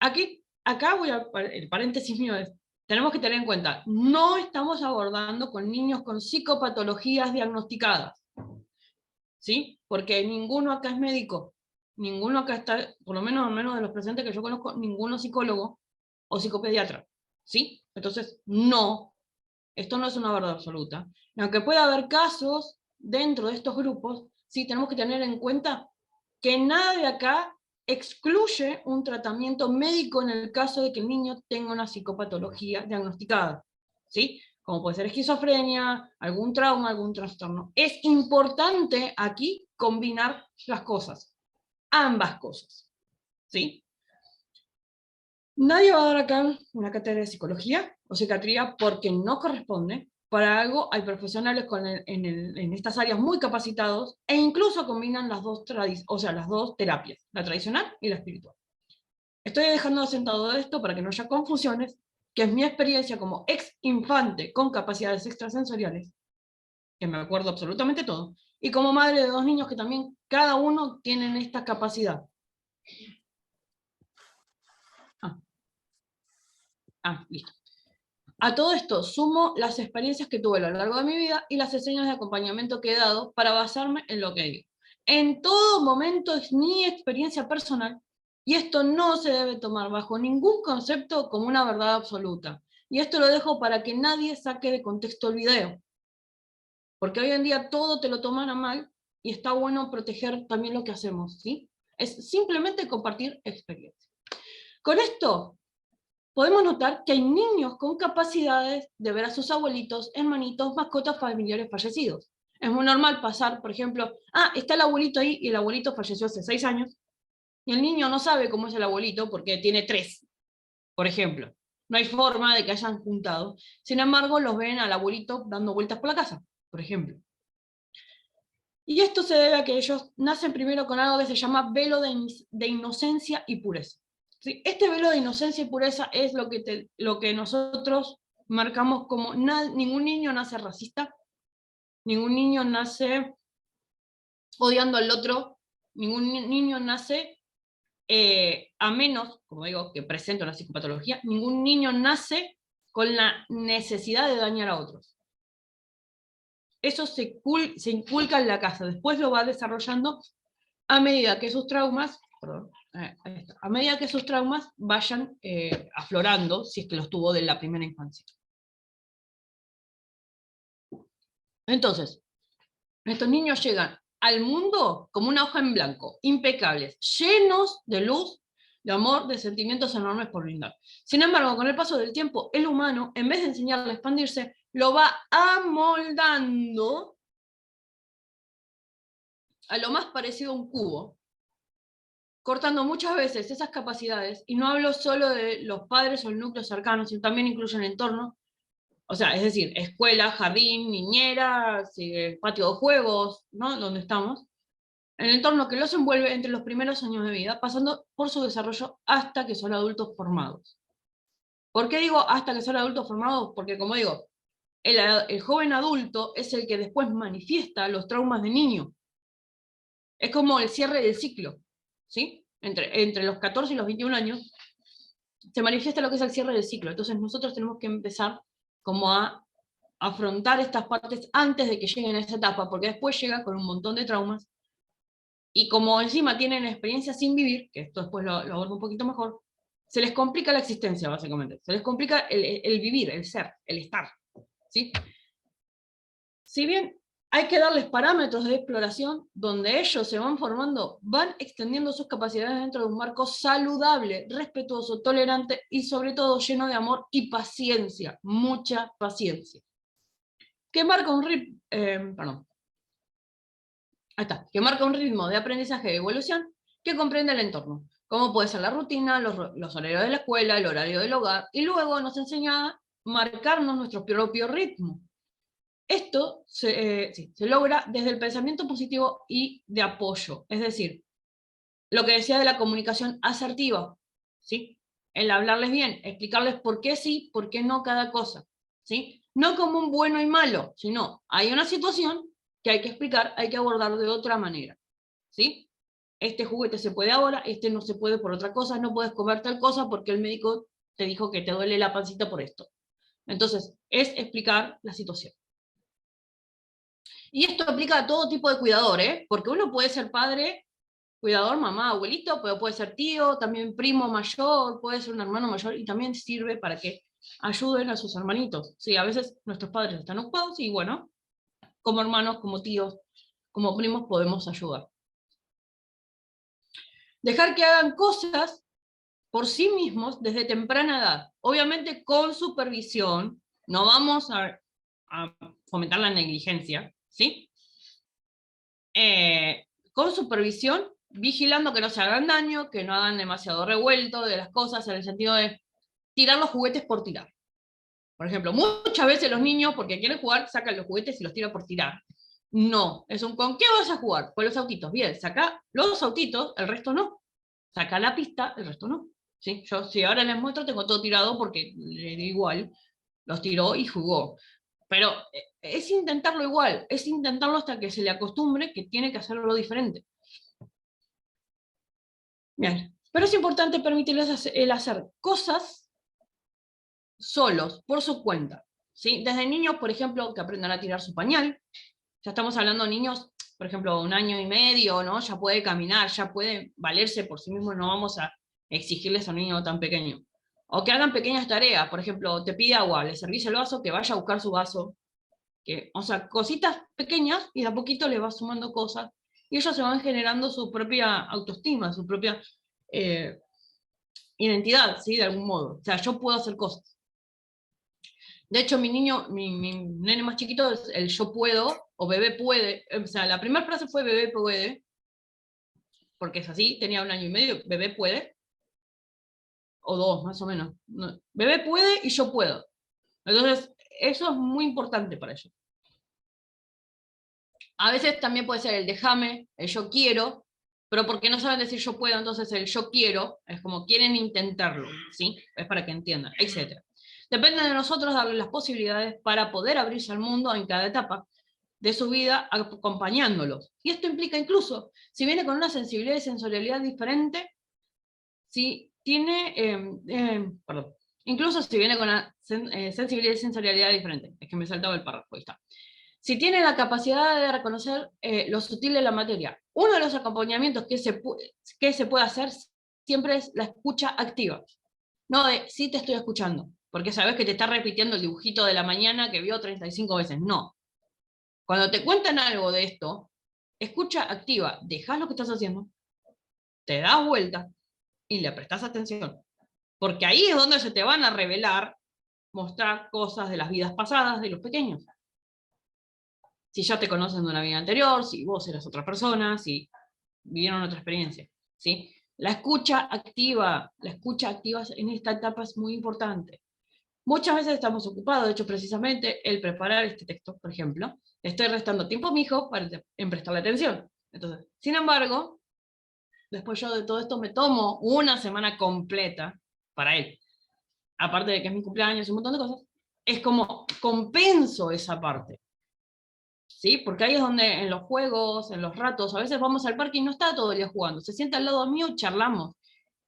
[SPEAKER 2] Aquí, acá voy a, el paréntesis mío es, tenemos que tener en cuenta, no estamos abordando con niños con psicopatologías diagnosticadas, ¿sí? Porque ninguno acá es médico, ninguno acá está, por lo menos, al menos de los presentes que yo conozco, ninguno psicólogo o psicopediatra, ¿sí? Entonces, no, esto no es una verdad absoluta. Y aunque pueda haber casos dentro de estos grupos, sí tenemos que tener en cuenta que nada de acá excluye un tratamiento médico en el caso de que el niño tenga una psicopatología diagnosticada, ¿sí? Como puede ser esquizofrenia, algún trauma, algún trastorno. Es importante aquí combinar las cosas, ambas cosas, ¿sí? Nadie va a dar acá una cátedra de psicología o psiquiatría porque no corresponde. Para algo hay profesionales en estas áreas muy capacitados e incluso combinan las dos, o sea, las dos terapias, la tradicional y la espiritual. Estoy dejando asentado esto para que no haya confusiones, que es mi experiencia como ex infante con capacidades extrasensoriales, que me acuerdo absolutamente todo, y como madre de dos niños que también cada uno tienen esta capacidad. Listo. A todo esto sumo las experiencias que tuve a lo largo de mi vida y las sesiones de acompañamiento que he dado para basarme en lo que digo. En todo momento es mi experiencia personal Y esto no se debe tomar bajo ningún concepto como una verdad absoluta. Y esto lo dejo para que nadie saque de contexto el video. Porque hoy en día todo te lo toman a mal y está bueno proteger también lo que hacemos, ¿sí? Es simplemente compartir experiencia. Con esto podemos notar que hay niños con capacidades de ver a sus abuelitos, hermanitos, mascotas, familiares fallecidos. Es muy normal pasar, por ejemplo, está el abuelito ahí y el abuelito falleció hace 6 años, y el niño no sabe cómo es el abuelito porque tiene 3, por ejemplo. No hay forma de que hayan juntado. Sin embargo, los ven al abuelito dando vueltas por la casa, por ejemplo. Y esto se debe a que ellos nacen primero con algo que se llama velo de inocencia y pureza. ¿Sí? Este velo de inocencia y pureza es lo que nosotros marcamos como ningún niño nace racista, ningún niño nace odiando al otro, ningún niño nace, a menos, como digo, que presenta una psicopatología, ningún niño nace con la necesidad de dañar a otros. Eso se inculca en la casa, después lo va desarrollando a medida que sus traumas, a medida que sus traumas vayan aflorando, si es que los tuvo de la primera infancia. Entonces, estos niños llegan al mundo como una hoja en blanco, impecables, llenos de luz, de amor, de sentimientos enormes por brindar. Sin embargo, con el paso del tiempo, el humano, en vez de enseñarle a expandirse, lo va amoldando a lo más parecido a un cubo, cortando muchas veces esas capacidades, y no hablo solo de los padres o el núcleo cercano, sino también incluye el entorno, o sea, es decir, escuela, jardín, niñera, patio de juegos, ¿no? Donde estamos, el entorno que los envuelve entre los primeros años de vida, pasando por su desarrollo hasta que son adultos formados. ¿Por qué digo hasta que son adultos formados? Porque, como digo, el joven adulto es el que después manifiesta los traumas de niño. Es como el cierre del ciclo, ¿sí? Entre los 14 y los 21 años se manifiesta lo que es el cierre del ciclo. Entonces nosotros tenemos que empezar como a afrontar estas partes antes de que lleguen a esa etapa, porque después llega con un montón de traumas, y como encima tienen experiencia sin vivir, que esto después lo abordo un poquito mejor, se les complica la existencia, básicamente. Se les complica el vivir, el ser, el estar, ¿sí? Si bien hay que darles parámetros de exploración donde ellos se van formando, van extendiendo sus capacidades dentro de un marco saludable, respetuoso, tolerante y sobre todo lleno de amor y paciencia, mucha paciencia. Que marca un que marca un ritmo de aprendizaje y evolución que comprende el entorno, como puede ser la rutina, los horarios de la escuela, el horario del hogar, y luego nos enseña a marcarnos nuestro propio ritmo. Esto se logra desde el pensamiento positivo y de apoyo, es decir, lo que decía de la comunicación asertiva, ¿sí? El hablarles bien, explicarles por qué sí, por qué no cada cosa, ¿sí? No como un bueno y malo, sino hay una situación que hay que explicar, hay que abordar de otra manera, ¿sí? Este juguete se puede ahora, este no se puede por otra cosa, no puedes comer tal cosa porque el médico te dijo que te duele la pancita por esto. Entonces, es explicar la situación. Y esto aplica a todo tipo de cuidador, ¿eh? Porque uno puede ser padre, cuidador, mamá, abuelito, pero puede ser tío, también primo mayor, puede ser un hermano mayor, y también sirve para que ayuden a sus hermanitos. Sí, a veces nuestros padres están ocupados y bueno, como hermanos, como tíos, como primos podemos ayudar. Dejar que hagan cosas por sí mismos desde temprana edad, obviamente con supervisión, no vamos a fomentar la negligencia, ¿sí? Con supervisión, vigilando que no se hagan daño, que no hagan demasiado revuelto de las cosas, en el sentido de tirar los juguetes por tirar. Por ejemplo, muchas veces los niños, porque quieren jugar, sacan los juguetes y los tiran por tirar. No, es un ¿con qué vas a jugar? Con los autitos. Bien, saca los autitos, el resto no. Saca la pista, el resto no. ¿Sí? Yo, si ahora les muestro, tengo todo tirado porque le da igual. Los tiró y jugó. Pero es intentarlo igual, es intentarlo hasta que se le acostumbre que tiene que hacerlo diferente. Bien, pero es importante permitirles el hacer cosas solos, por su cuenta. ¿Sí? Desde niños, por ejemplo, que aprendan a tirar su pañal. Ya estamos hablando de niños por ejemplo, 1 año y medio, ¿no? Ya puede caminar, ya puede valerse por sí mismo, no vamos a exigirles a un niño tan pequeño. O que hagan pequeñas tareas, por ejemplo, te pide agua, le servís el vaso, que vaya a buscar su vaso. O sea, cositas pequeñas y de a poquito le vas sumando cosas y ellos se van generando su propia autoestima, su propia identidad, ¿sí? De algún modo. O sea, yo puedo hacer cosas. De hecho, mi nene más chiquito es el yo puedo, o bebé puede. O sea, la primera frase fue bebé puede, porque es así, tenía 1 año y medio, bebé puede, o 2 más o menos. No, bebé puede y yo puedo. Entonces, eso es muy importante para ellos. A veces también puede ser el déjame, el yo quiero, pero porque no saben decir yo puedo, entonces el yo quiero es como quieren intentarlo, ¿sí? Es para que entiendan, etc. Depende de nosotros darle las posibilidades para poder abrirse al mundo en cada etapa de su vida acompañándolos. Y esto implica incluso, si viene con una sensibilidad y sensorialidad diferente, si tiene, perdón, incluso si viene con una sensibilidad y sensorialidad diferente, es que me saltaba el párrafo, ahí está. Si tiene la capacidad de reconocer lo sutil de la materia. Uno de los acompañamientos que se puede hacer siempre es la escucha activa. No de, sí te estoy escuchando, porque sabes que te está repitiendo el dibujito de la mañana que vio 35 veces. No. Cuando te cuentan algo de esto, escucha activa, dejas lo que estás haciendo, te das vuelta y le prestas atención. Porque ahí es donde se te van a revelar, mostrar cosas de las vidas pasadas de los pequeños. Si ya te conocen de una vida anterior, si vos eras otra persona, si vivieron otra experiencia, ¿sí? La escucha activa en esta etapa es muy importante. Muchas veces estamos ocupados, de hecho, precisamente el preparar este texto, por ejemplo, le estoy restando tiempo a mi hijo en prestarle atención. Entonces, sin embargo, después yo de todo esto me tomo una semana completa para él. Aparte de que es mi cumpleaños y un montón de cosas, es como compenso esa parte. ¿Sí? Porque ahí es donde en los juegos, en los ratos, a veces vamos al parque y no está todo el día jugando, se sienta al lado mío y charlamos.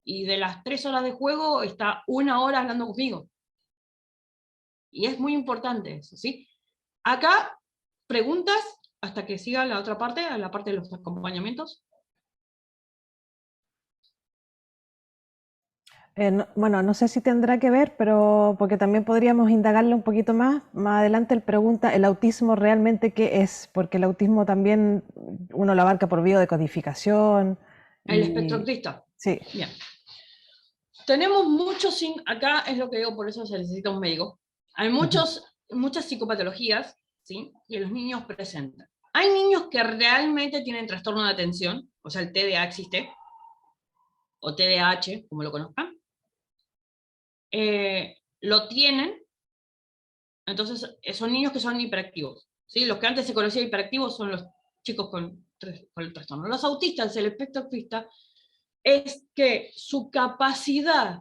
[SPEAKER 2] Y de las 3 horas de juego está 1 hora hablando conmigo. Y es muy importante eso, ¿sí? Acá, preguntas hasta que siga la otra parte, a la parte de los acompañamientos.
[SPEAKER 1] Bueno, no sé si tendrá que ver, pero porque también podríamos indagarle un poquito más. Más adelante él pregunta, ¿el autismo realmente qué es? Porque el autismo también uno lo abarca por biodecodificación.
[SPEAKER 2] El espectro
[SPEAKER 1] Y
[SPEAKER 2] autista.
[SPEAKER 1] sí.
[SPEAKER 2] Bien. Tenemos muchos, acá es lo que digo, por eso se necesita un médico. Hay muchas psicopatologías, ¿sí? Que los niños presentan. Hay niños que realmente tienen trastorno de atención, o sea, el TDA existe, o TDAH, como lo conozcan. Lo tienen, entonces son niños que son hiperactivos, ¿sí? Los que antes se conocían hiperactivos son los chicos con el trastorno. Los autistas, el espectro autista, es que su capacidad,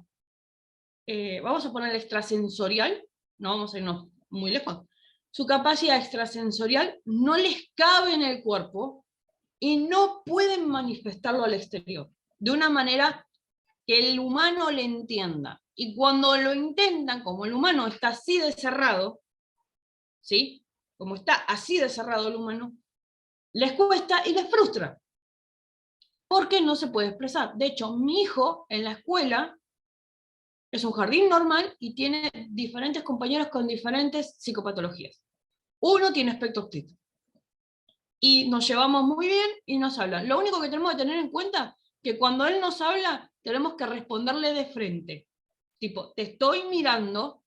[SPEAKER 2] vamos a poner extrasensorial, no vamos a irnos muy lejos, su capacidad extrasensorial no les cabe en el cuerpo y no pueden manifestarlo al exterior de una manera que el humano le entienda. Y cuando lo intentan, como el humano está así de cerrado, ¿sí? Como está así de cerrado el humano, les cuesta y les frustra, porque no se puede expresar. De hecho, mi hijo en la escuela es un jardín normal y tiene diferentes compañeros con diferentes psicopatologías. Uno tiene espectro autista. Y nos llevamos muy bien y nos hablan. Lo único que tenemos que tener en cuenta es que cuando él nos habla, tenemos que responderle de frente. Tipo, te estoy mirando,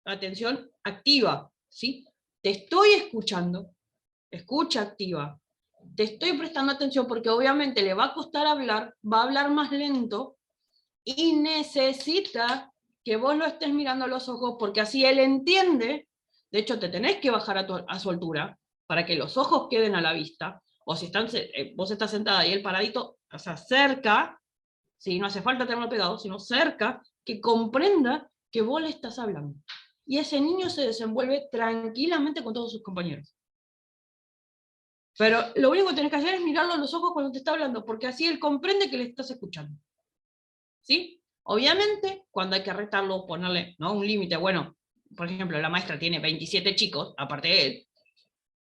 [SPEAKER 2] atención activa, ¿sí? Te estoy escuchando, escucha activa. Te estoy prestando atención porque obviamente le va a costar hablar, va a hablar más lento y necesita que vos lo estés mirando a los ojos porque así él entiende. De hecho, te tenés que bajar a su altura para que los ojos queden a la vista. O si vos estás sentada y él paradito, o sea, cerca, ¿sí? No hace falta tenerlo pegado, sino cerca, que comprenda que vos le estás hablando. Y ese niño se desenvuelve tranquilamente con todos sus compañeros. Pero lo único que tenés que hacer es mirarlo a los ojos cuando te está hablando, porque así él comprende que le estás escuchando. ¿Sí? Obviamente, cuando hay que retarlo, ponerle, ¿no?, un límite. Bueno, por ejemplo, la maestra tiene 27 chicos, aparte de él.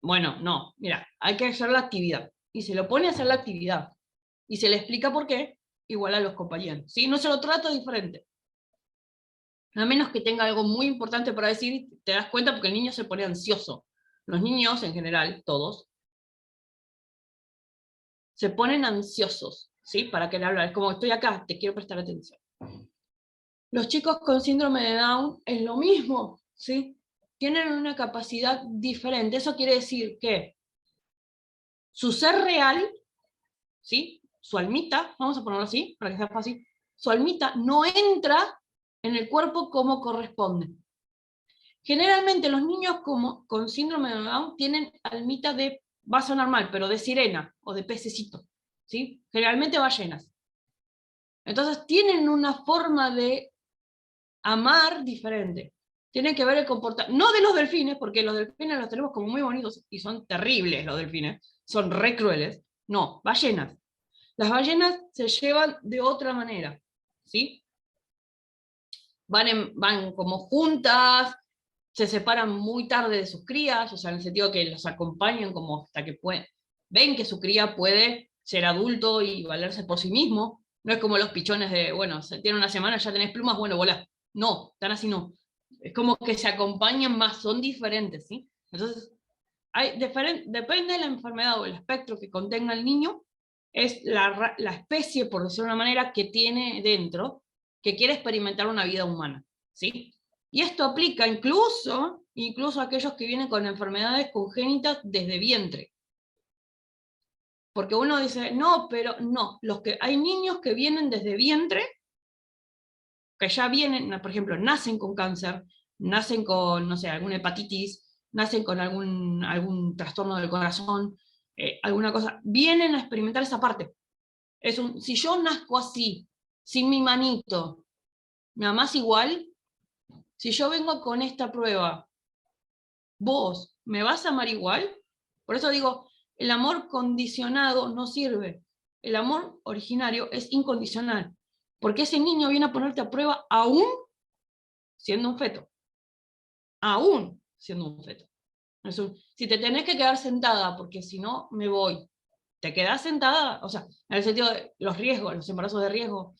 [SPEAKER 2] Bueno, no, mira, hay que hacer la actividad. Y se lo pone a hacer la actividad. Y se le explica por qué, igual a los compañeros. ¿Sí? No se lo trata diferente. A menos que tenga algo muy importante para decir, te das cuenta porque el niño se pone ansioso. Los niños, en general, todos, se ponen ansiosos, ¿sí? Para querer hablar. Es como, estoy acá, te quiero prestar atención. Los chicos con síndrome de Down es lo mismo, ¿sí? Tienen una capacidad diferente. Eso quiere decir que su ser real, ¿sí? Su almita, vamos a ponerlo así, para que sea fácil, su almita no entra en el cuerpo como corresponde. Generalmente los niños con síndrome de Down tienen almita de, va a sonar mal, pero de sirena o de pececito, ¿sí? Generalmente ballenas. Entonces tienen una forma de amar diferente. Tiene que ver el comportamiento, no de los delfines, porque los delfines los tenemos como muy bonitos y son terribles los delfines, son re crueles. No, ballenas. Las ballenas se llevan de otra manera, ¿sí? Van como juntas, se separan muy tarde de sus crías, o sea, en el sentido que los acompañan como hasta que pueden. Ven que su cría puede ser adulto y valerse por sí mismo. No es como los pichones de, bueno, se tiene una semana, ya tenés plumas, bueno, volá. No, tan así no. Es como que se acompañan más, son diferentes, ¿sí? Entonces, depende de la enfermedad o el espectro que contenga el niño, es la especie, por decirlo de una manera, que tiene dentro, que quiere experimentar una vida humana, ¿sí? Y esto aplica incluso a aquellos que vienen con enfermedades congénitas desde vientre. Porque uno dice, no, pero no, hay niños que vienen desde vientre, que ya vienen, por ejemplo, nacen con cáncer, nacen con, no sé, alguna hepatitis, nacen con algún trastorno del corazón, alguna cosa, vienen a experimentar esa parte. Si yo nazco así, sin mi manito, nada más igual, si yo vengo con esta prueba, ¿vos me vas a amar igual? Por eso digo, el amor condicionado no sirve. El amor originario es incondicional, porque ese niño viene a ponerte a prueba aún siendo un feto. Aún siendo un feto. Si te tenés que quedar sentada, porque si no me voy, te quedás sentada, o sea, en el sentido de los riesgos, los embarazos de riesgo.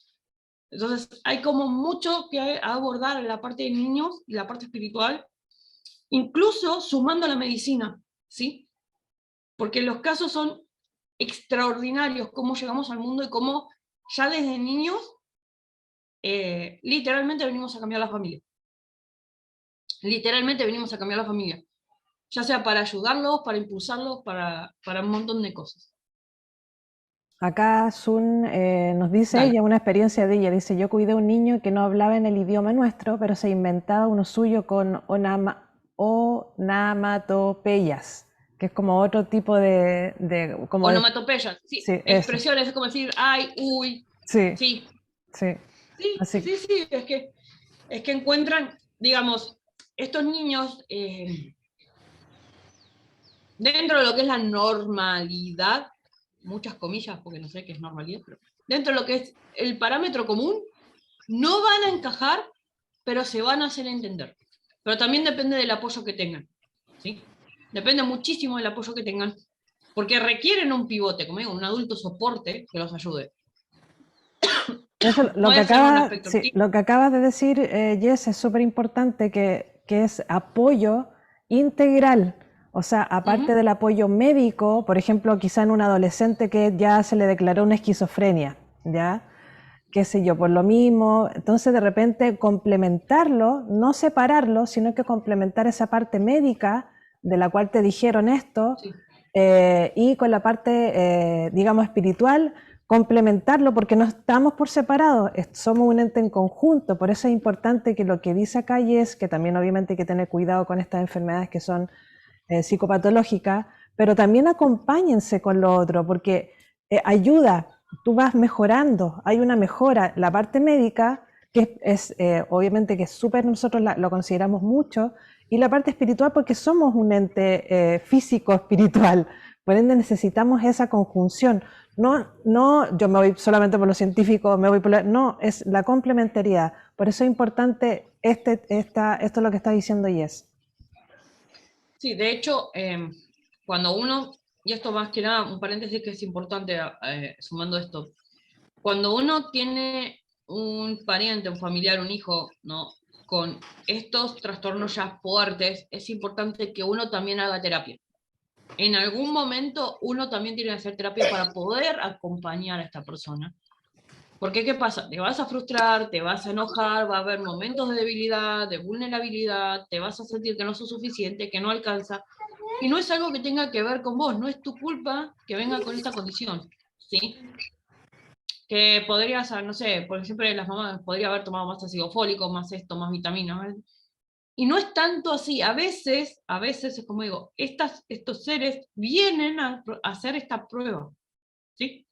[SPEAKER 2] Entonces, hay como mucho que abordar en la parte de niños y la parte espiritual, incluso sumando la medicina, ¿sí? Porque los casos son extraordinarios, cómo llegamos al mundo y cómo ya desde niños literalmente venimos a cambiar la familia. Literalmente venimos a cambiar la familia. Ya sea para ayudarlos, para impulsarlos, para un montón de cosas.
[SPEAKER 1] Acá Sun nos dice
[SPEAKER 2] Dale.
[SPEAKER 1] ella, una experiencia de ella, dice, yo cuidé a un niño que no hablaba en el idioma nuestro, pero se inventaba uno suyo con onomatopeyas, que es como otro tipo
[SPEAKER 2] Onomatopeyas, sí,
[SPEAKER 1] sí, eso,
[SPEAKER 2] expresiones, es como decir, ay, uy,
[SPEAKER 1] sí,
[SPEAKER 2] sí,
[SPEAKER 1] sí,
[SPEAKER 2] sí,
[SPEAKER 1] así,
[SPEAKER 2] sí, sí, es que encuentran, digamos, estos niños, dentro de lo que es la normalidad, muchas comillas, porque no sé qué es normalidad, pero dentro de lo que es el parámetro común, no van a encajar, pero se van a hacer entender. Pero también depende del apoyo que tengan, ¿sí? Depende muchísimo del apoyo que tengan, porque requieren un pivote, como digo, un adulto soporte que los ayude.
[SPEAKER 1] eso,
[SPEAKER 2] Puede ser un aspecto
[SPEAKER 1] sí, lo que acabas de decir, Jess, es súper importante, que es apoyo integral. O sea, aparte del apoyo médico, por ejemplo, quizá en un adolescente que ya se le declaró una esquizofrenia, ¿ya? Qué sé yo, por lo mismo. Entonces, de repente, complementarlo, no separarlo, sino que complementar esa parte médica de la cual te dijeron esto,
[SPEAKER 2] sí.
[SPEAKER 1] y con la parte, digamos, espiritual, complementarlo, porque no estamos por separado, somos un ente en conjunto. Por eso es importante que lo que dice acá es que también obviamente hay que tener cuidado con estas enfermedades que son psicopatológicas, pero también acompáñense con lo otro, porque ayuda, tú vas mejorando, hay una mejora. La parte médica, que es obviamente que es súper, nosotros lo consideramos mucho, y la parte espiritual porque somos un ente físico espiritual, por ende necesitamos esa conjunción. No, yo me voy solamente por lo científico, me voy por no, es la complementariedad. Por eso es importante esto es lo que está diciendo Yes.
[SPEAKER 2] Sí, de hecho, cuando uno, y esto más que nada, un paréntesis que es importante sumando esto, cuando uno tiene un pariente, un familiar, un hijo, ¿no? Con estos trastornos ya fuertes, es importante que uno también haga terapia. En algún momento uno también tiene que hacer terapia para poder acompañar a esta persona. Porque ¿qué pasa? Te vas a frustrar, te vas a enojar, va a haber momentos de debilidad, de vulnerabilidad, te vas a sentir que no sos suficiente, que no alcanza. Y no es algo que tenga que ver con vos, no es tu culpa que venga con esta condición, ¿sí? Que podrías, no sé, por ejemplo, las mamás podría haber tomado más ácido fólico, más esto, más vitaminas. Y no es tanto así. A veces es como digo, estos seres vienen a hacer esta prueba, ¿sí?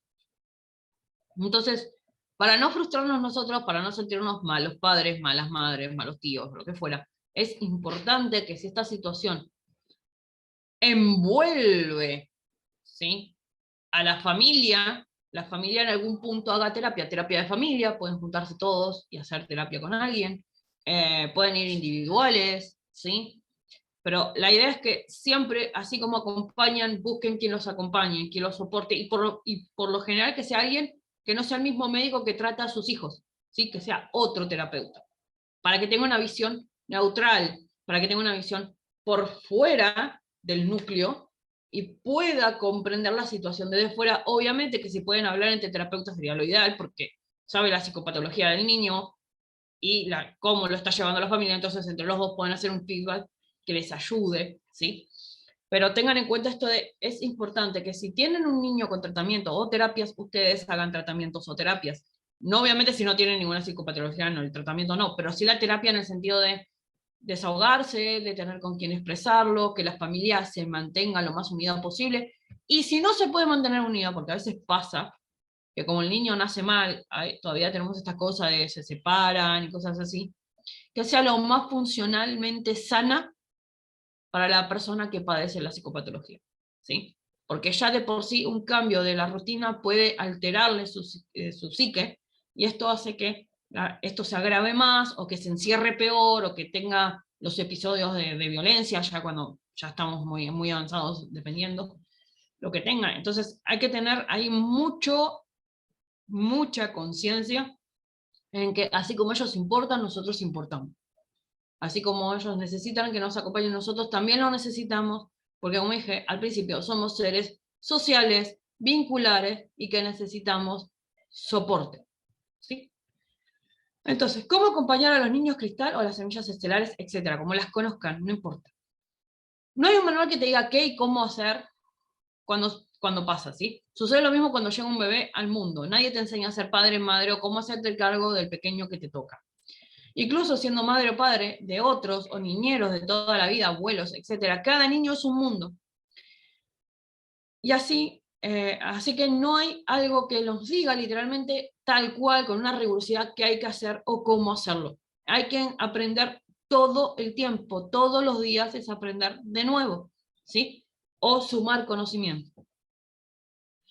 [SPEAKER 2] Entonces, para no frustrarnos nosotros, para no sentirnos malos padres, malas madres, malos tíos, lo que fuera, es importante que si esta situación envuelve, ¿sí?, a la familia en algún punto haga terapia de familia, pueden juntarse todos y hacer terapia con alguien, pueden ir individuales, ¿sí? Pero la idea es que siempre, así como acompañan, busquen quien los acompañe, quien los soporte, y por lo general que sea alguien que no sea el mismo médico que trata a sus hijos, ¿sí? Que sea otro terapeuta, para que tenga una visión neutral, para que tenga una visión por fuera del núcleo y pueda comprender la situación desde fuera. Obviamente que si pueden hablar entre terapeutas sería lo ideal, porque sabe la psicopatología del niño y cómo lo está llevando la familia, entonces entre los dos pueden hacer un feedback que les ayude, ¿sí? Pero tengan en cuenta esto de, es importante que si tienen un niño con tratamiento o terapias, ustedes hagan tratamientos o terapias. No obviamente si no tienen ninguna psicopatología, no, el tratamiento no, pero sí la terapia en el sentido de desahogarse, de tener con quién expresarlo, que la familia se mantenga lo más unida posible. Y si no se puede mantener unida, porque a veces pasa que como el niño nace mal, todavía tenemos esta cosa de se separan y cosas así, que sea lo más funcionalmente sana para la persona que padece la psicopatología, ¿sí? Porque ya de por sí un cambio de la rutina puede alterarle su psique, y esto hace que esto se agrave más, o que se encierre peor, o que tenga los episodios de violencia, ya cuando ya estamos muy, muy avanzados, dependiendo lo que tenga. Entonces hay que tener ahí mucha conciencia en que así como ellos importan, nosotros importamos. Así como ellos necesitan que nos acompañen, nosotros también lo necesitamos, porque como dije al principio, somos seres sociales, vinculares, y que necesitamos soporte, ¿sí? Entonces, ¿cómo acompañar a los niños cristal o a las semillas estelares, etcétera? Como las conozcan, no importa. No hay un manual que te diga qué y cómo hacer cuando pasa, ¿sí? Sucede lo mismo cuando llega un bebé al mundo. Nadie te enseña a ser padre, madre, o cómo hacerte cargo del pequeño que te toca. Incluso siendo madre o padre de otros o niñeros de toda la vida, abuelos, etcétera, cada niño es un mundo. Y así que no hay algo que nos diga literalmente tal cual, con una rigurosidad, qué hay que hacer o cómo hacerlo. Hay que aprender todo el tiempo, todos los días es aprender de nuevo, ¿sí? O sumar conocimiento.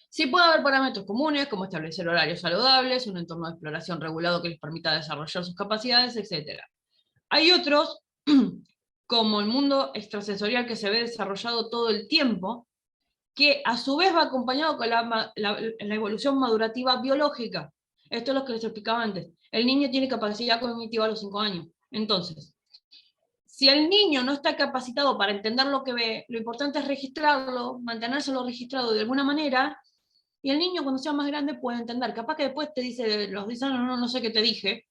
[SPEAKER 2] Sí puede haber parámetros comunes, como establecer horarios saludables, un entorno de exploración regulado que les permita desarrollar sus capacidades, etcétera. Hay otros, como el mundo extrasensorial, que se ve desarrollado todo el tiempo, que a su vez va acompañado con la evolución madurativa biológica. Esto es lo que les explicaba antes. El niño tiene capacidad cognitiva a los 5 años. Entonces, si el niño no está capacitado para entender lo que ve, lo importante es registrarlo, mantenérselo registrado de alguna manera, y el niño cuando sea más grande puede entender. Capaz que después te dice, los 10 años, no sé qué te dije,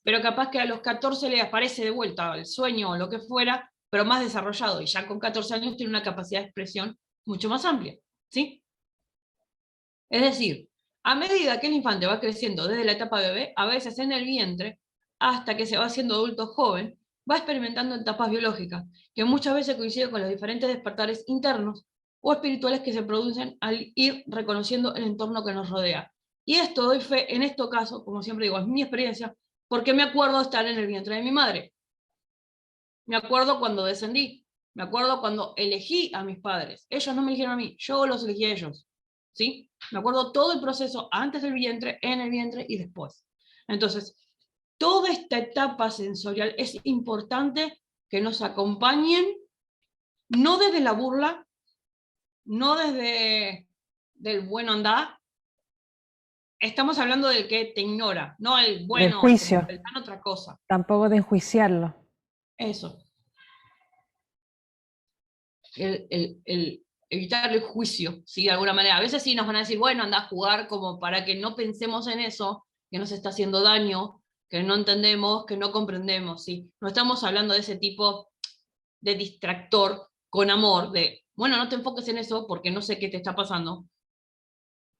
[SPEAKER 2] pero capaz que a los 14 le aparece de vuelta el sueño o lo que fuera, pero más desarrollado, y ya con 14 años tiene una capacidad de expresión mucho más amplia, ¿sí? Es decir, a medida que el infante va creciendo desde la etapa bebé, a veces en el vientre, hasta que se va haciendo adulto joven, va experimentando etapas biológicas, que muchas veces coinciden con los diferentes despertares internos o espirituales que se producen al ir reconociendo el entorno que nos rodea. Y esto doy fe, en este caso, como siempre digo, es mi experiencia, porque me acuerdo de estar en el vientre de mi madre. Me acuerdo cuando descendí. Me acuerdo cuando elegí a mis padres. Ellos no me eligieron a mí, yo los elegí a ellos. ¿Sí? Me acuerdo todo el proceso antes del vientre, en el vientre y después. Entonces, toda esta etapa sensorial es importante que nos acompañen, no desde la burla, no desde del bueno andá, estamos hablando del que te ignora, no el
[SPEAKER 1] Del
[SPEAKER 2] bueno, como
[SPEAKER 1] juicio,
[SPEAKER 2] pensar otra cosa.
[SPEAKER 1] tampoco de enjuiciarlo.
[SPEAKER 2] Eso. Evitar el juicio, ¿sí? De alguna manera. A veces sí nos van a decir, bueno, anda a jugar como para que no pensemos en eso, que nos está haciendo daño, que no entendemos, que no comprendemos, ¿sí? No estamos hablando de ese tipo de distractor con amor, de, bueno, no te enfoques en eso porque no sé qué te está pasando,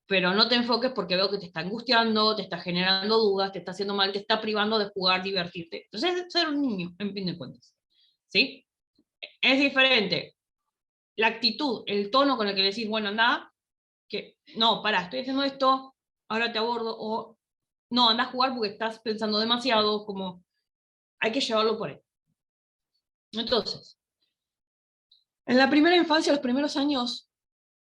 [SPEAKER 2] pero no te enfoques porque veo que te está angustiando, te está generando dudas, te está haciendo mal, te está privando de jugar, divertirte. Entonces, es ser un niño, en fin de cuentas, ¿sí? Es diferente la actitud, el tono con el que le decís, bueno, anda, que no, pará, estoy haciendo esto, ahora te abordo, o no, anda a jugar porque estás pensando demasiado, como hay que llevarlo por ahí. Entonces, en la primera infancia, los primeros años,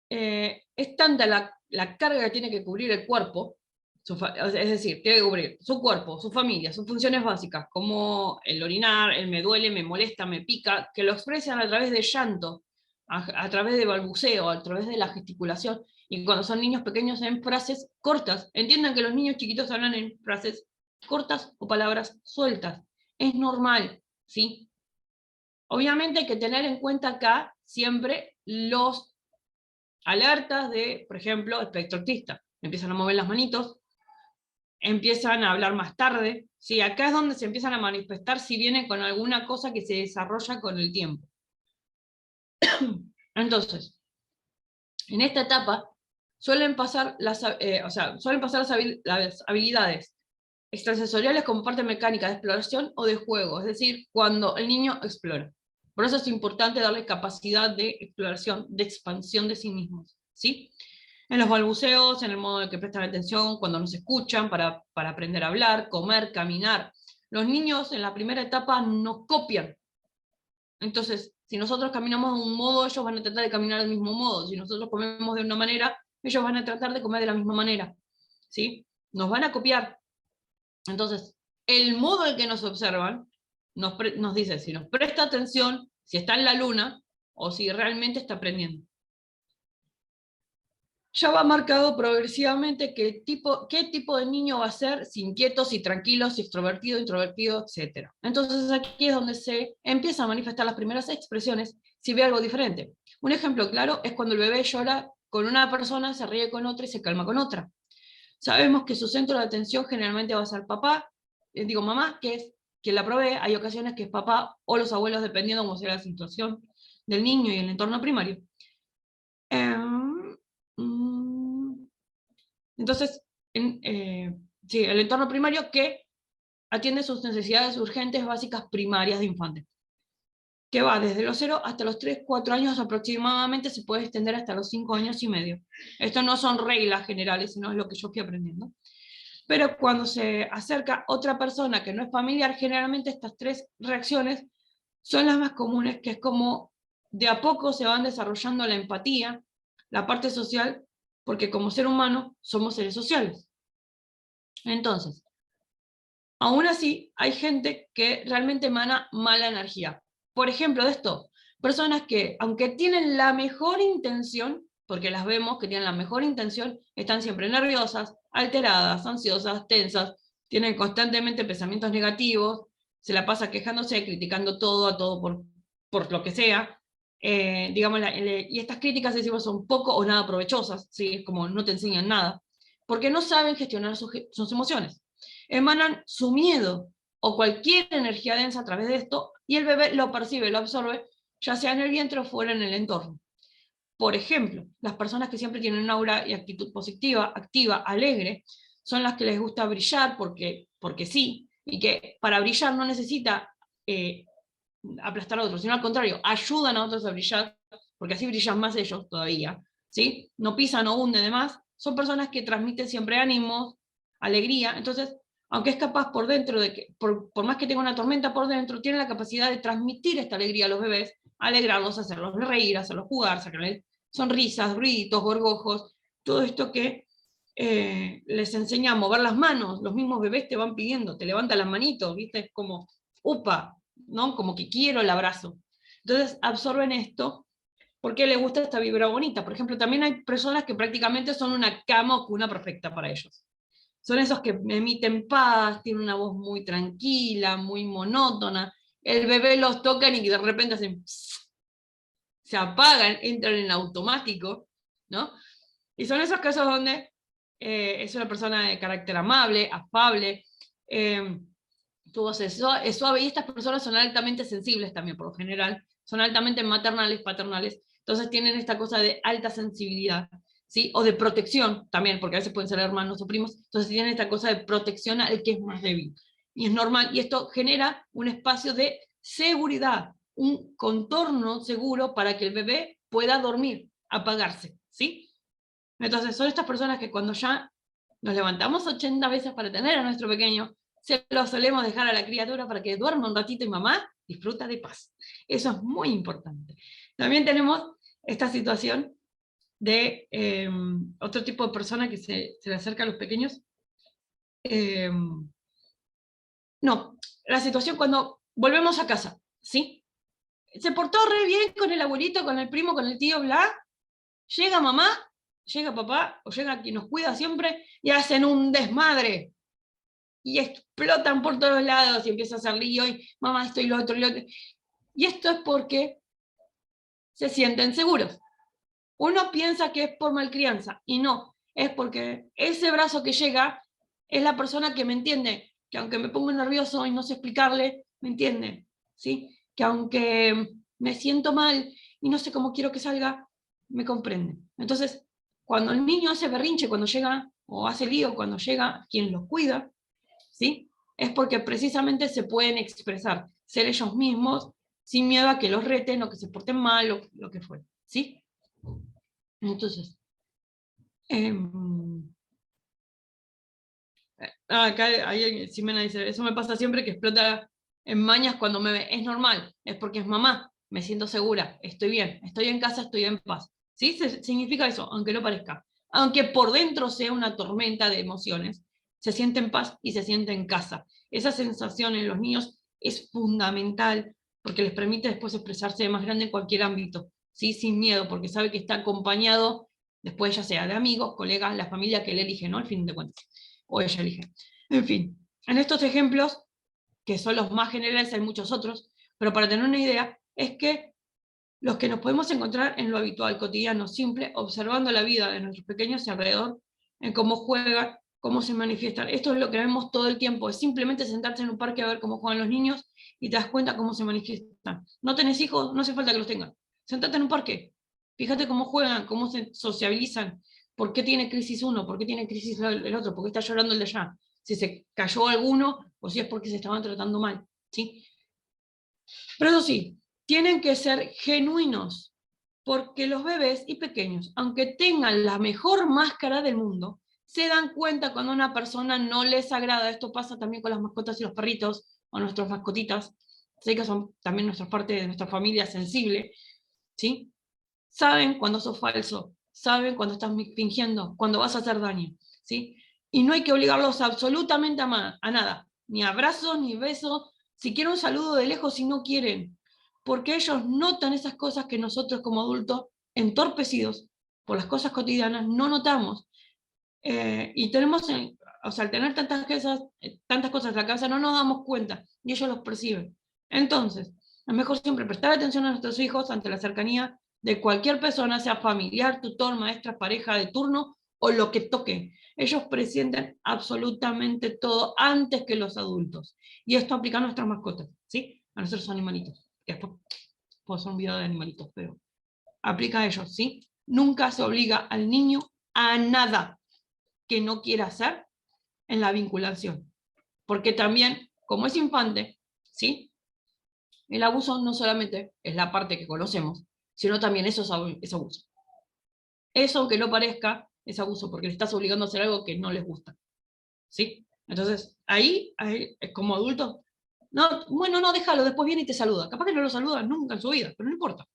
[SPEAKER 2] es tanta la carga que tiene que cubrir el cuerpo, es decir, tiene que cubrir su cuerpo, su familia, sus funciones básicas, como el orinar, el me duele, me molesta, me pica, que lo expresan a través de llanto, a través de balbuceo, a través de la gesticulación, y cuando son niños pequeños en frases cortas. Entiendan que los niños chiquitos hablan en frases cortas o palabras sueltas. Es normal, ¿sí? Obviamente hay que tener en cuenta acá siempre los alertas de, por ejemplo, espectro autista. Empiezan a mover las manitos, empiezan a hablar más tarde. ¿Sí? Acá es donde se empiezan a manifestar si vienen con alguna cosa que se desarrolla con el tiempo. Entonces, en esta etapa suelen pasar las habilidades extrasensoriales como parte mecánica de exploración o de juego, es decir, cuando el niño explora. Por eso es importante darle capacidad de exploración, de expansión de sí mismos, ¿sí? En los balbuceos, en el modo en que prestan atención, cuando nos escuchan, para aprender a hablar, comer, caminar. Los niños en la primera etapa nos copian. Entonces, si nosotros caminamos de un modo, ellos van a tratar de caminar del mismo modo. Si nosotros comemos de una manera, ellos van a tratar de comer de la misma manera, ¿sí? Nos van a copiar. Entonces, el modo en que nos observan nos dice si nos presta atención, si está en la luna, o si realmente está aprendiendo. Ya va marcado progresivamente qué tipo de niño va a ser, si inquieto, si tranquilo, si extrovertido, introvertido, etc. Entonces aquí es donde se empiezan a manifestar las primeras expresiones si ve algo diferente. Un ejemplo claro es cuando el bebé llora con una persona, se ríe con otra y se calma con otra. Sabemos que su centro de atención generalmente va a ser papá, mamá, que es quien la provee. Hay ocasiones que es papá o los abuelos, dependiendo de cómo sea la situación del niño y el entorno primario. Entonces, sí, el entorno primario que atiende sus necesidades urgentes básicas primarias de infante, que va desde los 0 hasta los 3, 4 años aproximadamente, se puede extender hasta los 5 años y medio. Esto no son reglas generales, sino es lo que yo fui aprendiendo. Pero cuando se acerca otra persona que no es familiar, generalmente estas tres reacciones son las más comunes, que es como de a poco se van desarrollando la empatía, la parte social, porque como ser humano somos seres sociales. Entonces, aún así, hay gente que realmente emana mala energía. Por ejemplo, de esto, personas que, aunque tienen la mejor intención, porque las vemos que tienen la mejor intención, están siempre nerviosas, alteradas, ansiosas, tensas, tienen constantemente pensamientos negativos, se la pasa quejándose, criticando todo a todo por lo que sea. Y estas críticas, decimos, son poco o nada provechosas, ¿sí? Es como no te enseñan nada, porque no saben gestionar sus emociones. Emanan su miedo o cualquier energía densa a través de esto, y el bebé lo percibe, lo absorbe, ya sea en el vientre o fuera en el entorno. Por ejemplo, las personas que siempre tienen un aura y actitud positiva, activa, alegre, son las que les gusta brillar porque sí, y que para brillar no necesita aplastar a otros, sino al contrario, ayudan a otros a brillar, porque así brillan más ellos todavía, ¿sí? No pisan o hunden, demás. Son personas que transmiten siempre ánimos, alegría. Entonces, aunque es capaz por dentro de que, por más que tenga una tormenta por dentro, tiene la capacidad de transmitir esta alegría a los bebés, alegrarlos, hacerlos reír, hacerlos jugar, sacarles sonrisas, ruiditos, gorgojos, todo esto que les enseña a mover las manos. Los mismos bebés te van pidiendo, te levantan las manitos, ¿viste? Es como, upa, ¿no? Como que quiero el abrazo. Entonces absorben esto porque le gusta esta vibra bonita. Por ejemplo, también hay personas que prácticamente son una cama o cuna perfecta para ellos. Son esos que emiten paz, tienen una voz muy tranquila, muy monótona. El bebé los tocan y de repente hacen se apagan, entran en automático, ¿no? Y son esos casos donde es una persona de carácter amable, afable, tu voz es suave, y estas personas son altamente sensibles también, por lo general, son altamente maternales, paternales, entonces tienen esta cosa de alta sensibilidad, ¿sí? O de protección también, porque a veces pueden ser hermanos o primos, entonces tienen esta cosa de protección al que es más débil. Y es normal, y esto genera un espacio de seguridad, un contorno seguro para que el bebé pueda dormir, apagarse, ¿sí? Entonces son estas personas que cuando ya nos levantamos 80 veces para tener a nuestro pequeño, se lo solemos dejar a la criatura para que duerma un ratito y mamá disfruta de paz. Eso es muy importante. También tenemos esta situación de otro tipo de persona que se le acerca a los pequeños. No, la situación cuando volvemos a casa, ¿sí? Se portó re bien con el abuelito, con el primo, con el tío, bla. Llega mamá, llega papá, o llega quien nos cuida siempre, y hacen un desmadre. Y explotan por todos lados, y empieza a hacer lío, y mamá, esto y lo otro, y lo otro. Y esto es porque se sienten seguros. Uno piensa que es por malcrianza, y no, es porque ese brazo que llega es la persona que me entiende, que aunque me pongo nervioso y no sé explicarle, me entiende, ¿sí? Que aunque me siento mal y no sé cómo quiero que salga, me comprende. Entonces, cuando el niño hace berrinche, cuando llega, o hace lío, cuando llega quien los cuida, ¿sí? Es porque precisamente se pueden expresar, ser ellos mismos, sin miedo a que los reten o que se porten mal o lo que fuera, ¿sí? Entonces, acá Ximena dice, eso me pasa siempre que explota en mañas cuando me ve. Es normal, es porque es mamá, me siento segura, estoy bien, estoy en casa, estoy en paz. ¿Sí? Significa eso, aunque no parezca. Aunque por dentro sea una tormenta de emociones, se siente en paz y se siente en casa. Esa sensación en los niños es fundamental porque les permite después expresarse de más grande en cualquier ámbito, ¿sí? Sin miedo, porque sabe que está acompañado después ya sea de amigos, colegas, la familia que él elige, ¿no? Al fin de cuentas, o ella elige. En fin, en estos ejemplos, que son los más generales, hay muchos otros, pero para tener una idea, es que los que nos podemos encontrar en lo habitual, cotidiano, simple, observando la vida de nuestros pequeños y alrededor, en cómo juegan, cómo se manifiestan. Esto es lo que vemos todo el tiempo, es simplemente sentarse en un parque a ver cómo juegan los niños y te das cuenta cómo se manifiestan. No tenés hijos, no hace falta que los tengas. Sentate en un parque, fíjate cómo juegan, cómo se sociabilizan, por qué tiene crisis uno, por qué tiene crisis el otro, por qué está llorando el de allá, si se cayó alguno o si es porque se estaban tratando mal, ¿sí? Pero eso sí, tienen que ser genuinos, porque los bebés y pequeños, aunque tengan la mejor máscara del mundo, se dan cuenta cuando una persona no les agrada. Esto pasa también con las mascotas y los perritos, o nuestras mascotitas, ¿sí? Que son también nuestra parte de nuestra familia sensible, ¿sí? Saben cuando sos falso, saben cuando estás fingiendo, cuando vas a hacer daño, ¿sí? Y no hay que obligarlos absolutamente a nada, ni abrazos, ni besos, siquiera un saludo de lejos si no quieren, porque ellos notan esas cosas que nosotros como adultos, entorpecidos por las cosas cotidianas, no notamos. Y tenemos, o sea, al tener tantas cosas en la cabeza, no nos damos cuenta, y ellos los perciben. Entonces, es mejor siempre prestar atención a nuestros hijos ante la cercanía de cualquier persona, sea familiar, tutor, maestra, pareja de turno o lo que toque. Ellos presienten absolutamente todo antes que los adultos. Y esto aplica a nuestras mascotas, ¿sí? A nuestros animalitos. Que después puedo hacer un video de animalitos, pero aplica a ellos, ¿sí? Nunca se obliga al niño a nada que no quiera hacer en la vinculación. Porque también, como es infante, ¿sí? El abuso no solamente es la parte que conocemos, sino también eso es abuso. Eso, aunque no parezca, es abuso, porque le estás obligando a hacer algo que no les gusta, ¿sí? Entonces, ahí como adulto, no, bueno, no, déjalo, después viene y te saluda. Capaz que no lo saluda nunca en su vida, pero no importa.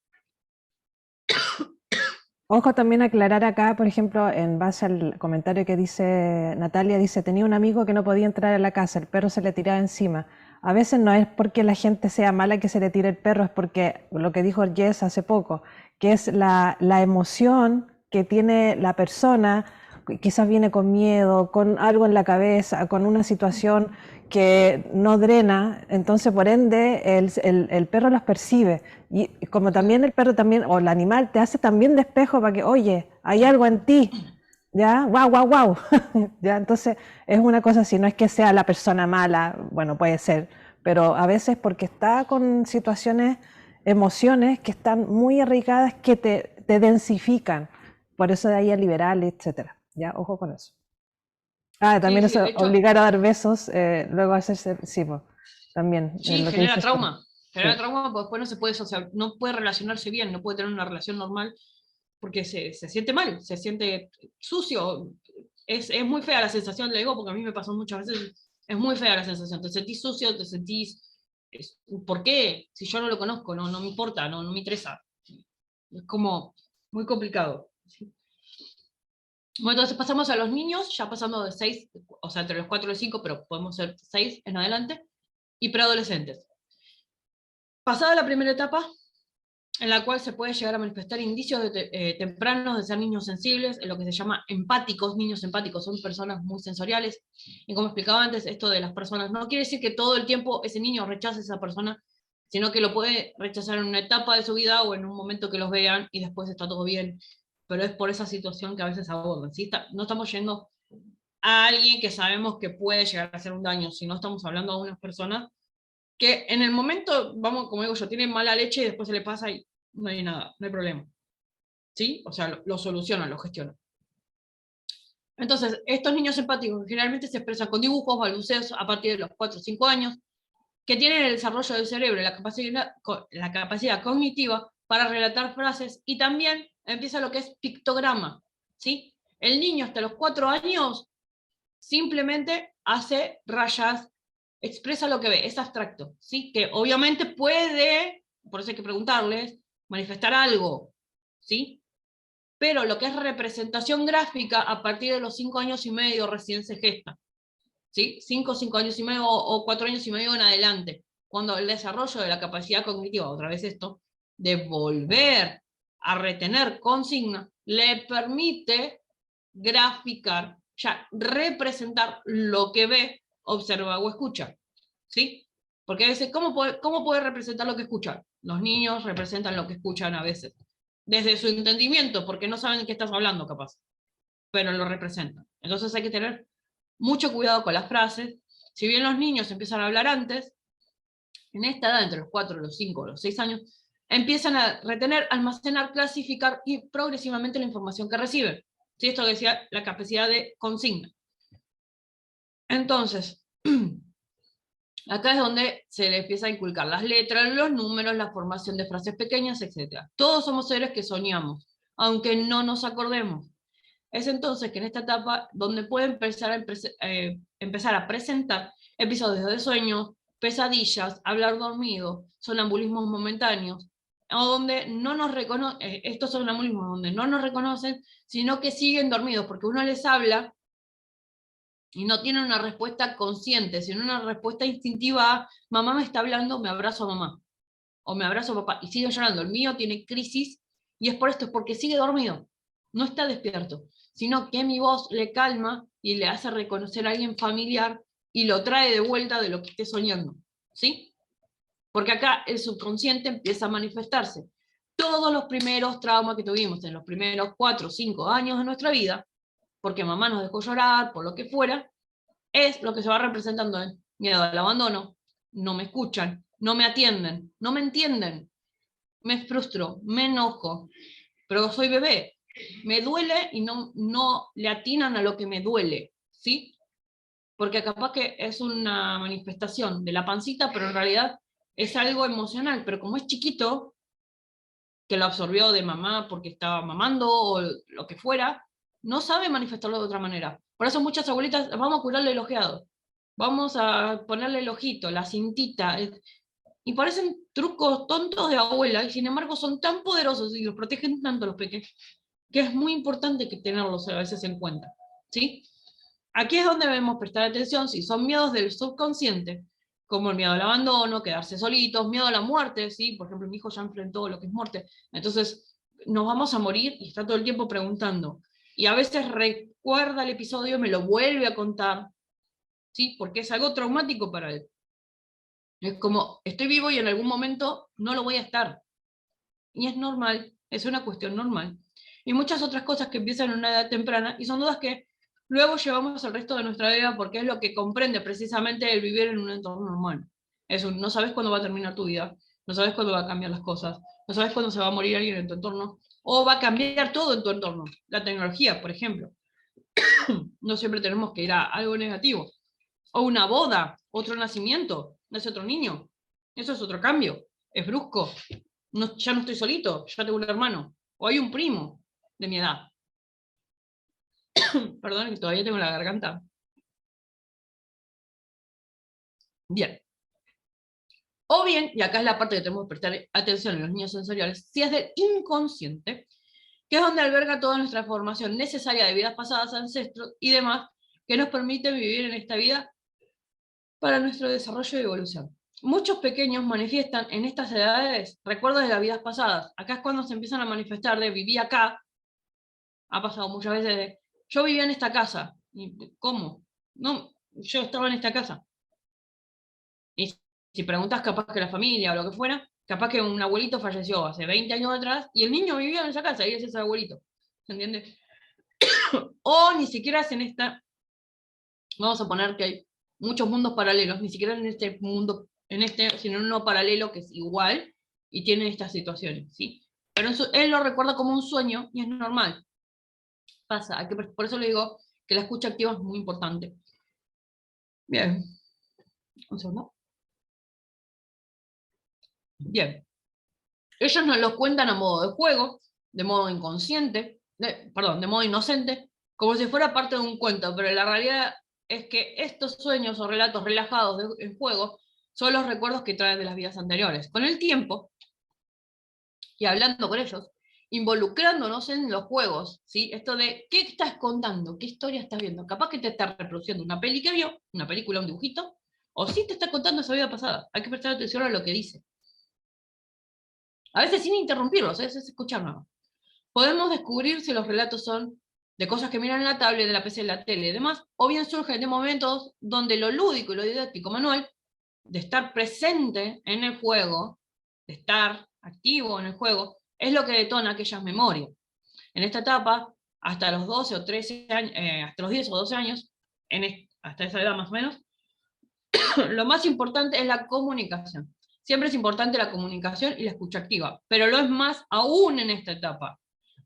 [SPEAKER 1] Ojo también aclarar acá, por ejemplo, en base al comentario que dice Natalia, dice, tenía un amigo que no podía entrar a la casa, el perro se le tiraba encima. A veces no es porque la gente sea mala que se le tire el perro, es porque lo que dijo Jess hace poco, que es la emoción que tiene la persona, quizás viene con miedo, con algo en la cabeza, con una situación que no drena, entonces por ende el perro los percibe. Y como también el perro también, o el animal, te hace también de espejo para que, oye, hay algo en ti, ¿ya? ¡Guau, guau, guau! ¿Ya? Entonces es una cosa así, no es que sea la persona mala, bueno, puede ser, pero a veces porque está con situaciones, emociones que están muy arraigadas que te densifican. Por eso de ahí a liberal, etcétera. ¿Ya? Ojo con eso. Ah,
[SPEAKER 2] Sí,
[SPEAKER 1] también
[SPEAKER 2] sí,
[SPEAKER 1] eso,
[SPEAKER 2] de hecho,
[SPEAKER 1] obligar a dar besos, luego hacerse, sí, también,
[SPEAKER 2] sí,
[SPEAKER 1] lo que
[SPEAKER 2] genera
[SPEAKER 1] dices tú.
[SPEAKER 2] trauma. Genera
[SPEAKER 1] Sí.
[SPEAKER 2] trauma porque después no se puede no puede relacionarse bien, no puede tener una relación normal porque se siente mal, se siente sucio. Es muy fea la sensación, le digo, porque a mí me pasó muchas veces, es muy fea la sensación. Te sentís sucio, te sentís... ¿Por qué? Si yo no lo conozco, no me importa, no me interesa. Es como muy complicado. ¿Sí? Bueno, entonces pasamos a los niños, ya pasando de 6, o sea, entre los 4 y los 5, pero podemos ser 6 en adelante, y preadolescentes. Pasada la primera etapa, en la cual se puede llegar a manifestar indicios tempranos de ser niños sensibles, en lo que se llama empáticos. Niños empáticos son personas muy sensoriales, y como explicaba antes, esto de las personas, no quiere decir que todo el tiempo ese niño rechace a esa persona, sino que lo puede rechazar en una etapa de su vida o en un momento que los vean y después está todo bien, pero es por esa situación que a veces abordan. ¿Sí? No estamos yendo a alguien que sabemos que puede llegar a hacer un daño, sino estamos hablando a unas personas que en el momento, vamos, como digo yo, tienen mala leche y después se le pasa y no hay nada, no hay problema. ¿Sí? O sea, lo solucionan, lo gestionan. Entonces, estos niños empáticos generalmente se expresan con dibujos, balbuceos a partir de los 4 o 5 años, que tienen el desarrollo del cerebro, la capacidad cognitiva para relatar frases, y también empieza lo que es pictograma. ¿Sí? El niño hasta los 4 años simplemente hace rayas, expresa lo que ve, es abstracto, ¿sí? Que obviamente puede, por eso hay que preguntarles, manifestar algo, ¿sí? Pero lo que es representación gráfica, a partir de los 5 años y medio recién se gesta, ¿sí? 5 años y medio o 4 años y medio en adelante, cuando el desarrollo de la capacidad cognitiva, otra vez esto, de volver a retener consigna, le permite graficar, ya representar lo que ve, observa o escucha, ¿sí? Porque a veces, cómo puede representar lo que escuchan? Los niños representan lo que escuchan a veces, desde su entendimiento, porque no saben de qué estás hablando, capaz, pero lo representan. Entonces hay que tener mucho cuidado con las frases. Si bien los niños empiezan a hablar antes, en esta edad, entre los 4, los 5, los 6 años, empiezan a retener, almacenar, clasificar y progresivamente la información que reciben. ¿Sí? Esto decía la capacidad de consigna. Entonces, acá es donde se le empieza a inculcar las letras, los números, la formación de frases pequeñas, etc. Todos somos seres que soñamos, aunque no nos acordemos. Es entonces que en esta etapa donde puede empezar a presentar episodios de sueños, pesadillas, hablar dormido, sonambulismos momentáneos, o donde no nos reconocen, estos sonambulismos donde no nos reconocen, sino que siguen dormidos, porque uno les habla y no tienen una respuesta consciente, sino una respuesta instintiva a, mamá me está hablando, me abrazo a mamá, o me abrazo a papá, y siguen llorando. El mío tiene crisis, y es por esto, es porque sigue dormido, no está despierto, sino que mi voz le calma y le hace reconocer a alguien familiar y lo trae de vuelta de lo que esté soñando, ¿sí? Porque acá el subconsciente empieza a manifestarse. Todos los primeros traumas que tuvimos en los primeros 4 o 5 años de nuestra vida, porque mamá nos dejó llorar, por lo que fuera, es lo que se va representando en miedo al abandono, no me escuchan, no me atienden, no me entienden, me frustro, me enojo, pero soy bebé, me duele y no le atinan a lo que me duele, ¿sí? Porque capaz que es una manifestación de la pancita, pero en realidad es algo emocional, pero como es chiquito, que lo absorbió de mamá porque estaba mamando o lo que fuera, no sabe manifestarlo de otra manera. Por eso muchas abuelitas, vamos a curarle el ojeado, vamos a ponerle el ojito, la cintita, y parecen trucos tontos de abuela, y sin embargo son tan poderosos y los protegen tanto los pequeños, que es muy importante que tenerlos a veces en cuenta, ¿sí? Aquí es donde debemos prestar atención si son miedos del subconsciente, como el miedo al abandono, quedarse solitos, miedo a la muerte, ¿sí? Por ejemplo, mi hijo ya enfrentó lo que es muerte, entonces nos vamos a morir y está todo el tiempo preguntando. Y a veces recuerda el episodio, me lo vuelve a contar, ¿sí? Porque es algo traumático para él. Es como, estoy vivo y en algún momento no lo voy a estar. Y es normal, es una cuestión normal. Y muchas otras cosas que empiezan en una edad temprana y son dudas que luego llevamos el resto de nuestra vida porque es lo que comprende precisamente el vivir en un entorno normal. No sabes cuándo va a terminar tu vida, no sabes cuándo va a cambiar las cosas, no sabes cuándo se va a morir alguien en tu entorno, o va a cambiar todo en tu entorno. La tecnología, por ejemplo. No siempre tenemos que ir a algo negativo. O una boda, otro nacimiento, nace otro niño. Eso es otro cambio. Es brusco. No, ya no estoy solito, ya tengo un hermano. O hay un primo de mi edad. Perdón, que todavía tengo la garganta. Bien. O bien, y acá es la parte que tenemos que prestar atención en los niños sensoriales, si es del inconsciente, que es donde alberga toda nuestra formación necesaria de vidas pasadas, ancestros y demás, que nos permite vivir en esta vida para nuestro desarrollo y evolución. Muchos pequeños manifiestan en estas edades recuerdos de las vidas pasadas. Acá es cuando se empiezan a manifestar de viví acá, ha pasado muchas veces de yo vivía en esta casa. ¿Y cómo? No, yo estaba en esta casa. Y si preguntas capaz que la familia o lo que fuera, capaz que un abuelito falleció hace 20 años atrás y el niño vivía en esa casa y ese es el abuelito. ¿Se entiende? O ni siquiera es en esta, vamos a poner que hay muchos mundos paralelos, ni siquiera en este mundo, en este, sino en uno paralelo que es igual y tiene estas situaciones, ¿sí? Pero él lo recuerda como un sueño y es normal. Pasa, por eso le digo que la escucha activa es muy importante. Bien, un segundo. Bien. Ellos nos lo cuentan a modo de juego, de modo inconsciente, perdón, de modo inocente, como si fuera parte de un cuento, pero la realidad es que estos sueños o relatos relajados en juego son los recuerdos que traen de las vidas anteriores. Con el tiempo, y hablando con ellos, involucrándonos en los juegos, ¿sí? Esto de, ¿qué estás contando? ¿Qué historia estás viendo? Capaz que te está reproduciendo una peli que vio, una película, un dibujito, o sí te está contando esa vida pasada. Hay que prestar atención a lo que dice. A veces sin interrumpirlos, a veces escucharnos. Podemos descubrir si los relatos son de cosas que miran en la tablet, de la PC, de la tele y demás, o bien surgen de momentos donde lo lúdico y lo didáctico manual, de estar presente en el juego, de estar activo en el juego, es lo que detona aquellas memorias. En esta etapa, hasta los 12 o 13 años, hasta los 10 o 12 años, hasta esa edad más o menos, lo más importante es la comunicación. Siempre es importante la comunicación y la escucha activa, pero lo es más aún en esta etapa,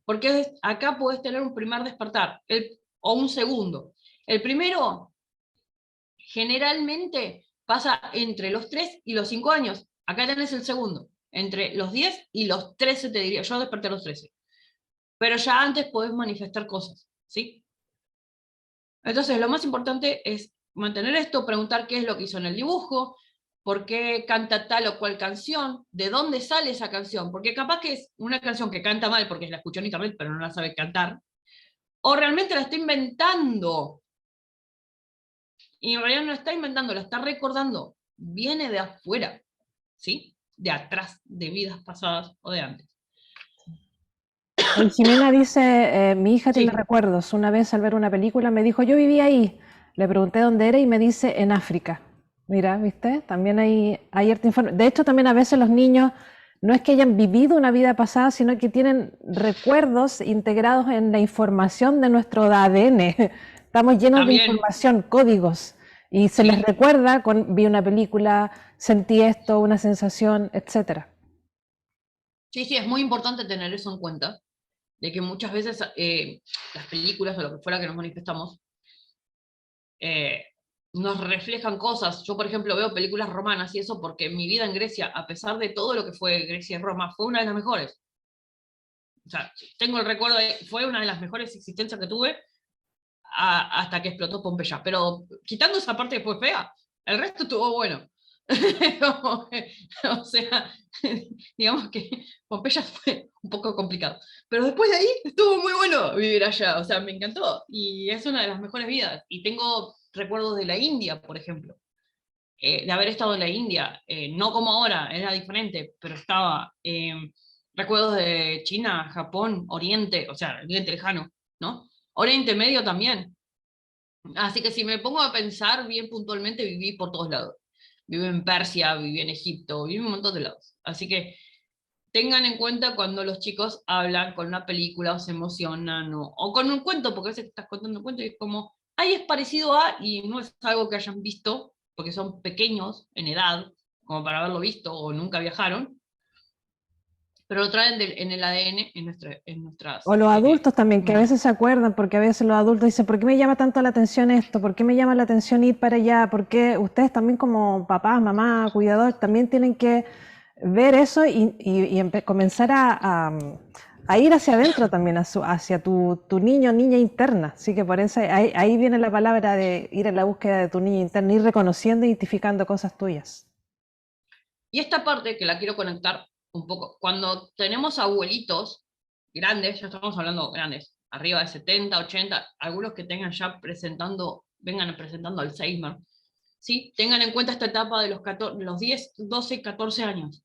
[SPEAKER 2] porque acá puedes tener un primer despertar o un segundo. El primero generalmente pasa entre los 3 y los 5 años. Acá tenés el segundo, entre los 10 y los 13 te diría, yo desperté a los 13. Pero ya antes podés manifestar cosas, ¿sí? Entonces lo más importante es mantener esto, preguntar qué es lo que hizo en el dibujo, por qué canta tal o cual canción, de dónde sale esa canción, porque capaz que es una canción que canta mal porque la escuchó en internet pero no la sabe cantar, o realmente la está inventando, y en realidad no la está inventando, la está recordando, viene de afuera, ¿sí? De atrás, de vidas pasadas o de antes.
[SPEAKER 1] Jimena dice, mi hija tiene
[SPEAKER 2] Sí.
[SPEAKER 1] recuerdos. Una vez al ver una película me dijo, yo vivía ahí. Le pregunté dónde era y me dice, en África. Mira, ¿viste? También hay harta información. De hecho, también a veces los niños no es que hayan vivido una vida pasada, sino que tienen recuerdos integrados en la información de nuestro ADN. Estamos llenos de
[SPEAKER 2] También,
[SPEAKER 1] información, códigos. Y se les
[SPEAKER 2] sí.
[SPEAKER 1] recuerda, vi una película, sentí esto, una sensación, etcétera.
[SPEAKER 2] Sí, sí, es muy importante tener eso en cuenta, de que muchas veces las películas o lo que fuera que nos manifestamos eh, nos reflejan cosas. Yo, por ejemplo, veo películas romanas y eso porque mi vida en Grecia, a pesar de todo lo que fue Grecia y Roma, fue una de las mejores. O sea, tengo el recuerdo fue una de las mejores existencias que tuve hasta que explotó Pompeya. Pero quitando esa parte que fue fea, el resto estuvo bueno. O sea, digamos que Pompeya fue un poco complicado. Pero después de ahí estuvo muy bueno vivir allá. O sea, me encantó. Y es una de las mejores vidas. Y tengo recuerdos de la India, por ejemplo. De haber estado en la India. No como ahora, era diferente, pero estaba recuerdos de China, Japón, Oriente, o sea, Oriente lejano, ¿no? Oriente Medio también. Así que si me pongo a pensar bien puntualmente, viví por todos lados. Viví en Persia, viví en Egipto, viví en un montón de lados. Así que tengan en cuenta cuando los chicos hablan con una película o se emocionan o con un cuento, porque a veces estás contando un cuento y es como, ay, es parecido a, y no es algo que hayan visto, porque son pequeños en edad, como para haberlo visto o nunca viajaron, pero lo traen en el ADN, en
[SPEAKER 1] O
[SPEAKER 2] nuestras
[SPEAKER 1] los adultos también, que a
[SPEAKER 2] memorias.
[SPEAKER 1] veces se acuerdan, porque a veces los adultos dicen, ¿por qué me llama tanto la atención esto? ¿Por qué me llama la atención ir para allá? ¿Por qué ustedes también como papás, mamás, cuidadores, también tienen que ver eso y comenzar a ir hacia adentro también, hacia tu niño, niña interna? Así que por eso ahí viene la palabra de ir en la búsqueda de tu niña interna, ir reconociendo, identificando cosas tuyas.
[SPEAKER 2] Y esta parte que la quiero conectar un poco, cuando tenemos abuelitos grandes, ya estamos hablando grandes, arriba de 70, 80, algunos que tengan ya vengan presentando Alzheimer, ¿sí? Tengan en cuenta esta etapa de los 10, 12, 14 años,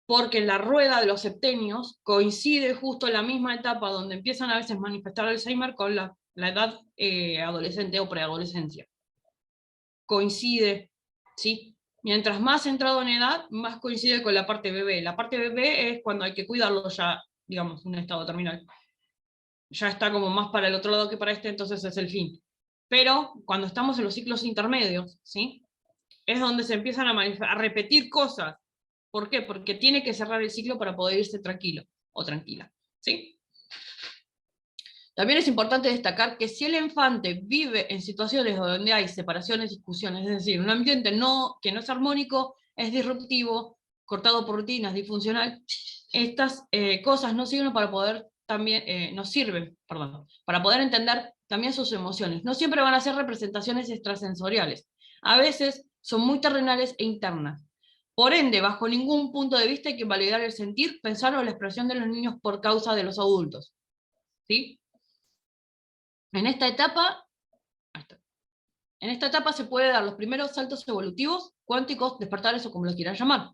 [SPEAKER 2] porque en la rueda de los septenios coincide justo la misma etapa donde empiezan a veces manifestar Alzheimer con la edad adolescente o preadolescencia. Coincide, ¿sí? Mientras más entrado en edad, más coincide con la parte bebé. La parte bebé es cuando hay que cuidarlo ya, digamos, en un estado terminal. Ya está como más para el otro lado que para este, entonces es el fin. Pero cuando estamos en los ciclos intermedios, ¿sí? Es donde se empiezan a repetir cosas. ¿Por qué? Porque tiene que cerrar el ciclo para poder irse tranquilo o tranquila, ¿sí? También es importante destacar que si el infante vive en situaciones donde hay separaciones, discusiones, es decir, un ambiente que no es armónico, es disruptivo, cortado por rutinas, disfuncional, estas cosas no sirven para poder también, nos sirven, perdón, para poder entender también sus emociones. No siempre van a ser representaciones extrasensoriales. A veces son muy terrenales e internas. Por ende, bajo ningún punto de vista hay que validar el sentir, pensar o la expresión de los niños por causa de los adultos, ¿sí? En esta etapa, en esta etapa se puede dar los primeros saltos evolutivos, cuánticos, despertares o como lo quieran llamar.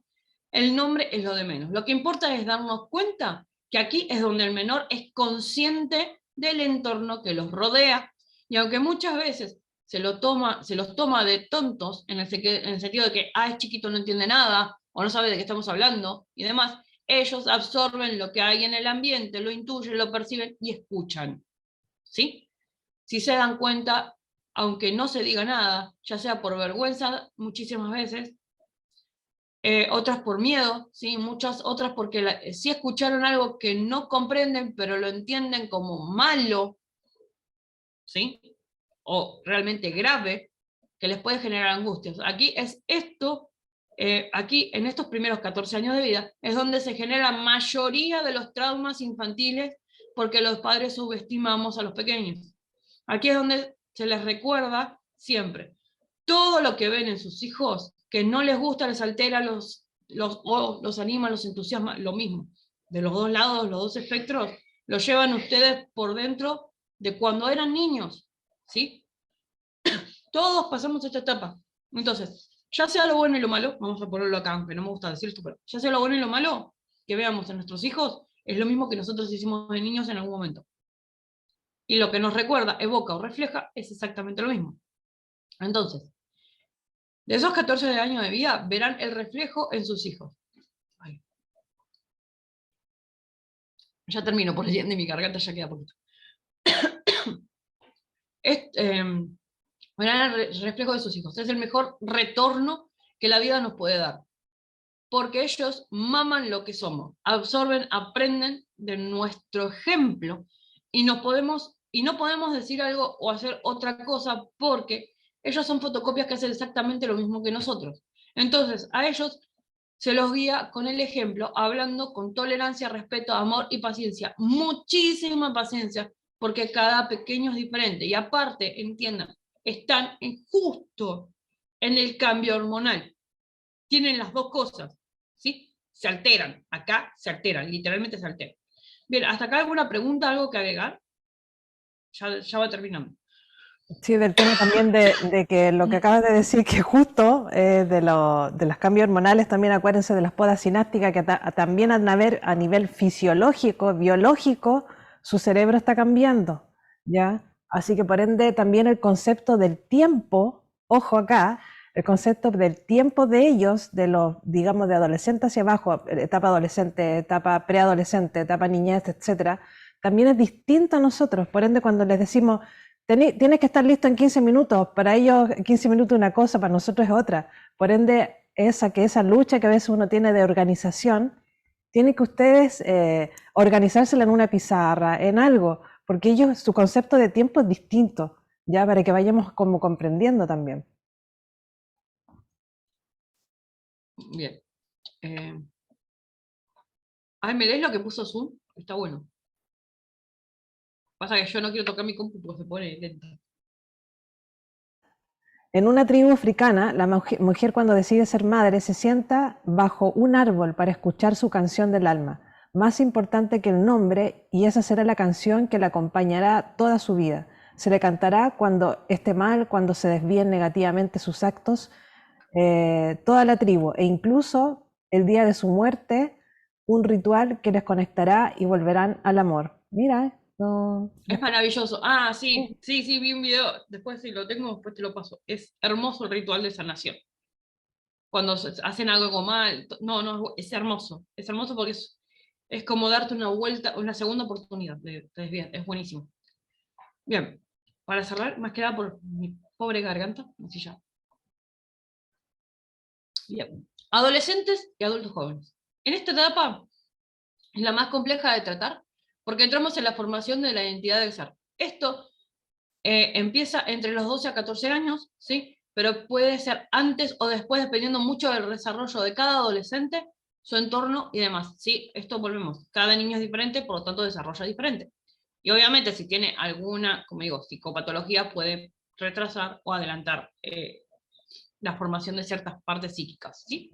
[SPEAKER 2] El nombre es lo de menos. Lo que importa es darnos cuenta que aquí es donde el menor es consciente del entorno que los rodea, y aunque muchas veces se los toma de tontos, en el sentido de que es chiquito, no entiende nada, o no sabe de qué estamos hablando, y demás, ellos absorben lo que hay en el ambiente, lo intuyen, lo perciben y escuchan. ¿Sí? Si se dan cuenta, aunque no se diga nada, ya sea por vergüenza muchísimas veces, otras por miedo, ¿sí? Muchas otras porque sí escucharon algo que no comprenden, pero lo entienden como malo, ¿sí? O realmente grave, que les puede generar angustias. Aquí es esto, aquí en estos primeros 14 años de vida, es donde se genera la mayoría de los traumas infantiles porque los padres subestimamos a los pequeños. Aquí es donde se les recuerda siempre todo lo que ven en sus hijos, que no les gusta, les altera, los anima, los entusiasma, lo mismo. De los dos lados, los dos espectros, lo llevan ustedes por dentro de cuando eran niños, ¿sí? Todos pasamos esta etapa. Entonces, ya sea lo bueno y lo malo, vamos a ponerlo acá, aunque no me gusta decir esto, pero ya sea lo bueno y lo malo que veamos en nuestros hijos, es lo mismo que nosotros hicimos de niños en algún momento. Y lo que nos recuerda, evoca o refleja es exactamente lo mismo. Entonces, de esos 14 años de vida, verán el reflejo en sus hijos. Ay, ya termino, por el de mi garganta ya queda poquito. Verán el reflejo de sus hijos. Es el mejor retorno que la vida nos puede dar. Porque ellos maman lo que somos, absorben, aprenden de nuestro ejemplo y no podemos decir algo o hacer otra cosa porque ellos son fotocopias que hacen exactamente lo mismo que nosotros. Entonces, a ellos se los guía con el ejemplo, hablando con tolerancia, respeto, amor y paciencia. Muchísima paciencia, porque cada pequeño es diferente. Y aparte, entiendan, están justo en el cambio hormonal. Tienen las dos cosas, ¿sí? Se alteran, acá se alteran, literalmente se alteran. Bien, ¿hasta acá alguna pregunta, algo que agregar? Ya va terminando.
[SPEAKER 1] Sí, del tema también de que lo que acabas de decir, que justo de los cambios hormonales, también acuérdense de las podas sinápticas, que también a nivel fisiológico, biológico, su cerebro está cambiando, ¿ya? Así que por ende también el concepto del tiempo, ojo acá, el concepto del tiempo de ellos, de los, digamos, de adolescente hacia abajo, etapa adolescente, etapa preadolescente, etapa niñez, etcétera, también es distinto a nosotros. Por ende, cuando les decimos tienes que estar listo en 15 minutos. Para ellos 15 minutos es una cosa, para nosotros es otra. Por ende, esa lucha que a veces uno tiene de organización, tienen que ustedes organizársela en una pizarra, en algo, porque ellos, su concepto de tiempo es distinto, ya para que vayamos como comprendiendo también.
[SPEAKER 2] Bien. Eh, Ay, ¿me lees lo que puso Zoom? Está bueno. Pasa que yo no quiero tocar mi compu porque se pone lenta.
[SPEAKER 1] En una tribu africana, la mujer cuando decide ser madre se sienta bajo un árbol para escuchar su canción del alma, más importante que el nombre, y esa será la canción que la acompañará toda su vida. Se le cantará cuando esté mal, cuando se desvíen negativamente sus actos, toda la tribu, e incluso el día de su muerte, un ritual que les conectará y volverán al amor. Mira, no,
[SPEAKER 2] Es maravilloso. Ah, sí,
[SPEAKER 1] sí.
[SPEAKER 2] sí, sí, vi un video. Después si lo tengo, después te lo paso. Es hermoso el ritual de sanación. Cuando hacen algo mal. No, no, es hermoso. Es hermoso porque es como darte una vuelta, una segunda oportunidad. Es buenísimo. Bien, para cerrar, más que nada por mi pobre garganta, así ya. Bien. Adolescentes y adultos jóvenes. En esta etapa es la más compleja de tratar porque entramos en la formación de la identidad del ser. Esto empieza entre los 12 a 14 años, ¿sí? Pero puede ser antes o después, dependiendo mucho del desarrollo de cada adolescente, su entorno y demás. ¿Sí? Esto volvemos. Cada niño es diferente, por lo tanto desarrolla diferente. Y obviamente si tiene alguna, como digo, psicopatología, puede retrasar o adelantar la formación de ciertas partes psíquicas. ¿Sí?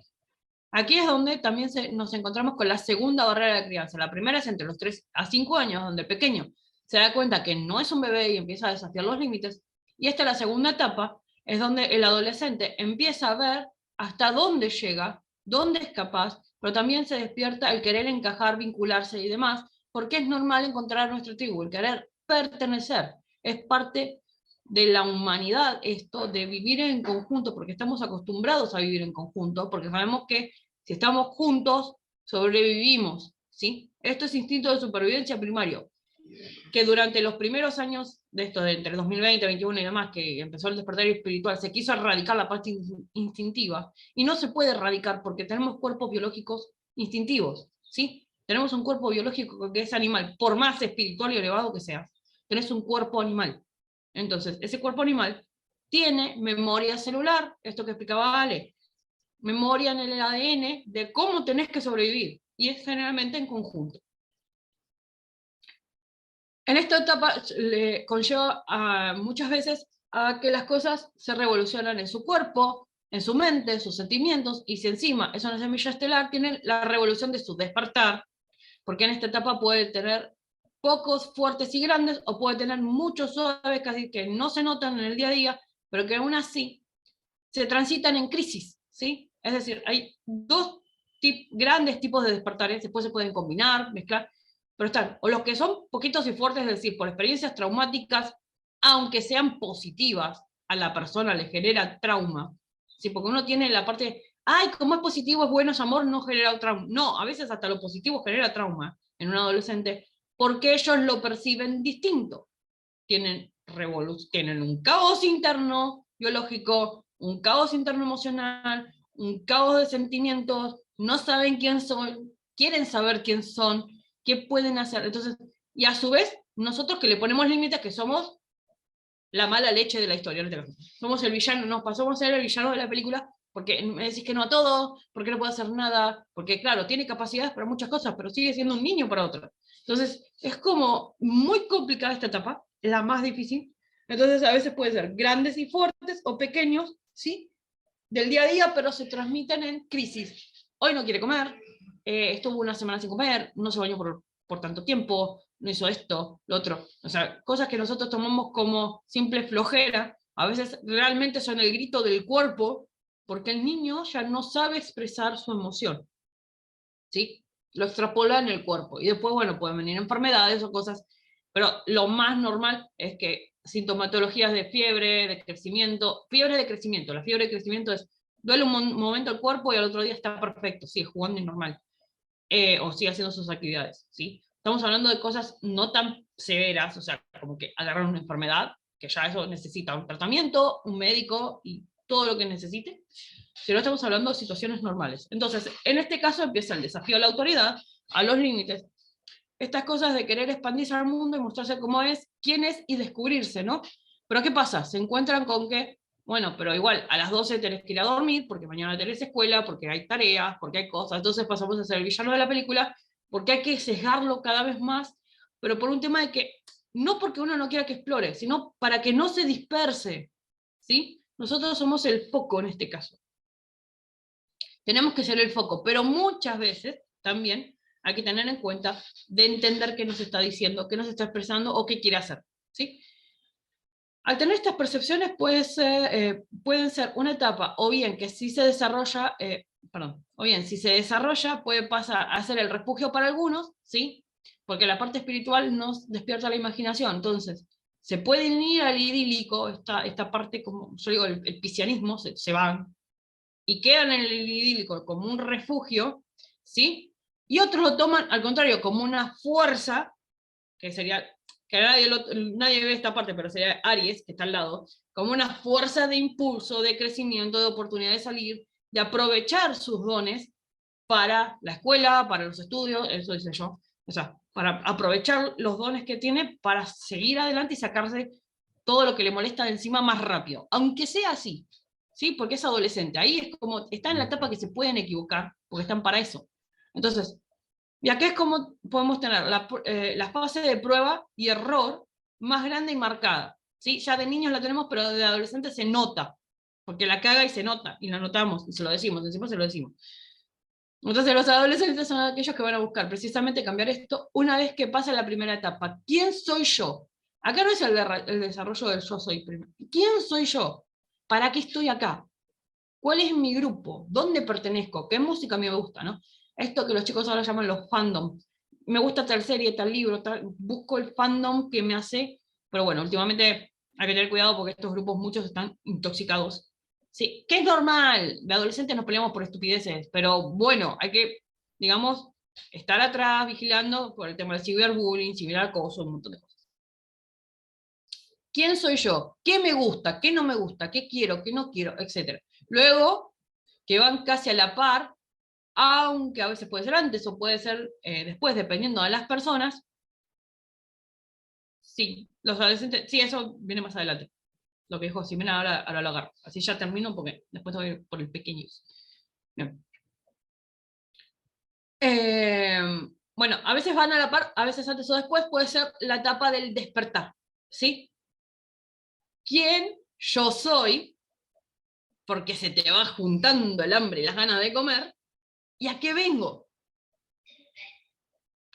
[SPEAKER 2] Aquí es donde también nos encontramos con la segunda barrera de crianza. La primera es entre los 3 a 5 años, donde el pequeño se da cuenta que no es un bebé y empieza a desafiar los límites. Y esta, la segunda etapa, es donde el adolescente empieza a ver hasta dónde llega, dónde es capaz, pero también se despierta el querer encajar, vincularse y demás, porque es normal encontrar nuestra tribu, el querer pertenecer. Es parte de la humanidad esto de vivir en conjunto, porque estamos acostumbrados a vivir en conjunto, porque sabemos que si estamos juntos, sobrevivimos, ¿sí? Esto es instinto de supervivencia primario, que durante los primeros años de esto, de entre 2020, 2021 y demás, que empezó el despertar espiritual, se quiso erradicar la parte instintiva, y no se puede erradicar porque tenemos cuerpos biológicos instintivos, ¿sí? Tenemos un cuerpo biológico que es animal, por más espiritual y elevado que sea, tenés un cuerpo animal. Entonces, ese cuerpo animal tiene memoria celular, esto que explicaba Ale, memoria en el ADN de cómo tenés que sobrevivir, y es generalmente en conjunto. En esta etapa le conlleva muchas veces a que las cosas se revolucionan en su cuerpo, en su mente, en sus sentimientos, y si encima es una semilla estelar, tiene la revolución de su despertar, porque en esta etapa puede tener pocos fuertes y grandes, o puede tener muchos suaves, casi que no se notan en el día a día, pero que aún así se transitan en crisis, ¿sí? Es decir, hay dos grandes tipos de despertares, después se pueden combinar, mezclar, pero están o los que son poquitos y fuertes, es decir, por experiencias traumáticas, aunque sean positivas, a la persona le genera trauma, ¿sí? Porque uno tiene la parte, ay, como es positivo, es bueno, es amor, no genera trauma. No, a veces hasta lo positivo genera trauma en un adolescente, porque ellos lo perciben distinto. Tienen un caos interno biológico, un caos interno emocional, un caos de sentimientos, no saben quién son, quieren saber quién son, qué pueden hacer. Entonces, y a su vez, nosotros que le ponemos límites, que somos la mala leche de la historia, somos el villano, nos pasamos a ser el villano de la película, porque me decís que no a todo, porque no puedo hacer nada, porque claro, tiene capacidades para muchas cosas, pero sigue siendo un niño para otras. Entonces, es como muy complicada esta etapa, la más difícil. Entonces, a veces puede ser grandes y fuertes o pequeños, ¿sí? Del día a día, pero se transmiten en crisis. Hoy no quiere comer, estuvo una semana sin comer, no se bañó por tanto tiempo, no hizo esto, lo otro. O sea, cosas que nosotros tomamos como simple flojera, a veces realmente son el grito del cuerpo, porque el niño ya no sabe expresar su emoción, ¿sí? Lo extrapola en el cuerpo. Y después, bueno, pueden venir enfermedades o cosas, pero lo más normal es que sintomatologías de fiebre, de crecimiento, la fiebre de crecimiento es, duele un momento el cuerpo y al otro día está perfecto, sigue jugando y normal, o sigue haciendo sus actividades, ¿sí? Estamos hablando de cosas no tan severas, o sea, como que agarrar una enfermedad, que ya eso necesita un tratamiento, un médico y todo lo que necesite, si no estamos hablando de situaciones normales. Entonces, en este caso empieza el desafío a la autoridad, a los límites, estas cosas de querer expandirse al mundo y mostrarse cómo es, quién es y descubrirse, ¿no? Pero ¿qué pasa? Se encuentran con que, bueno, pero igual a las 12 tenés que ir a dormir, porque mañana tenés escuela, porque hay tareas, porque hay cosas, entonces pasamos a ser el villano de la película, porque hay que sesgarlo cada vez más, pero por un tema de que, no porque uno no quiera que explore, sino para que no se disperse, ¿sí? Nosotros somos el foco en este caso. Tenemos que ser el foco, pero muchas veces también hay que tener en cuenta de entender qué nos está diciendo, qué nos está expresando o qué quiere hacer, ¿sí? Al tener estas percepciones pueden ser una etapa, o bien que si se desarrolla, o bien si se desarrolla puede pasar a ser el refugio para algunos, ¿sí? Porque la parte espiritual nos despierta la imaginación, entonces se pueden ir al idílico, esta parte, como yo digo, el piscianismo, se van, y quedan en el idílico como un refugio, ¿sí? Y otros lo toman, al contrario, como una fuerza, que sería, que nadie ve esta parte, pero sería Aries, que está al lado, como una fuerza de impulso, de crecimiento, de oportunidad de salir, de aprovechar sus dones para la escuela, para los estudios, eso dice yo, o sea, para aprovechar los dones que tiene para seguir adelante y sacarse todo lo que le molesta de encima más rápido, aunque sea así, ¿sí? Porque es adolescente, ahí es como, está en la etapa que se pueden equivocar, porque están para eso. Entonces, y acá es como podemos tener la fase de prueba y error más grande y marcada, ¿sí? Ya de niños la tenemos, pero de adolescentes se nota, porque la caga y se nota, y la notamos, y se lo decimos, encima se lo decimos. Entonces los adolescentes son aquellos que van a buscar precisamente cambiar esto una vez que pasa la primera etapa. ¿Quién soy yo? Acá no es el desarrollo del yo soy primero. ¿Quién soy yo? ¿Para qué estoy acá? ¿Cuál es mi grupo? ¿Dónde pertenezco? ¿Qué música a mí me gusta? ¿No? Esto que los chicos ahora llaman los fandoms. Me gusta tal serie, tal libro, busco el fandom que me hace, pero bueno, últimamente hay que tener cuidado porque estos grupos muchos están intoxicados. Sí, que es normal, de adolescentes nos peleamos por estupideces, pero bueno, hay que, digamos, estar atrás vigilando por el tema del ciberbullying, ciberacoso, un montón de cosas. ¿Quién soy yo? ¿Qué me gusta? ¿Qué no me gusta? ¿Qué quiero? ¿Qué no quiero? Etcétera. Luego, que van casi a la par, aunque a veces puede ser antes o puede ser después, dependiendo de las personas. Sí, los adolescentes, sí, eso viene más adelante. Lo que dijo Ximena, ahora lo agarro. Así ya termino porque después voy por el pequeño. Bien. Eh, bueno, a veces van a la par, a veces antes o después, puede ser la etapa del despertar, ¿sí? ¿Quién yo soy? Porque se te va juntando el hambre y las ganas de comer, ¿y a qué vengo?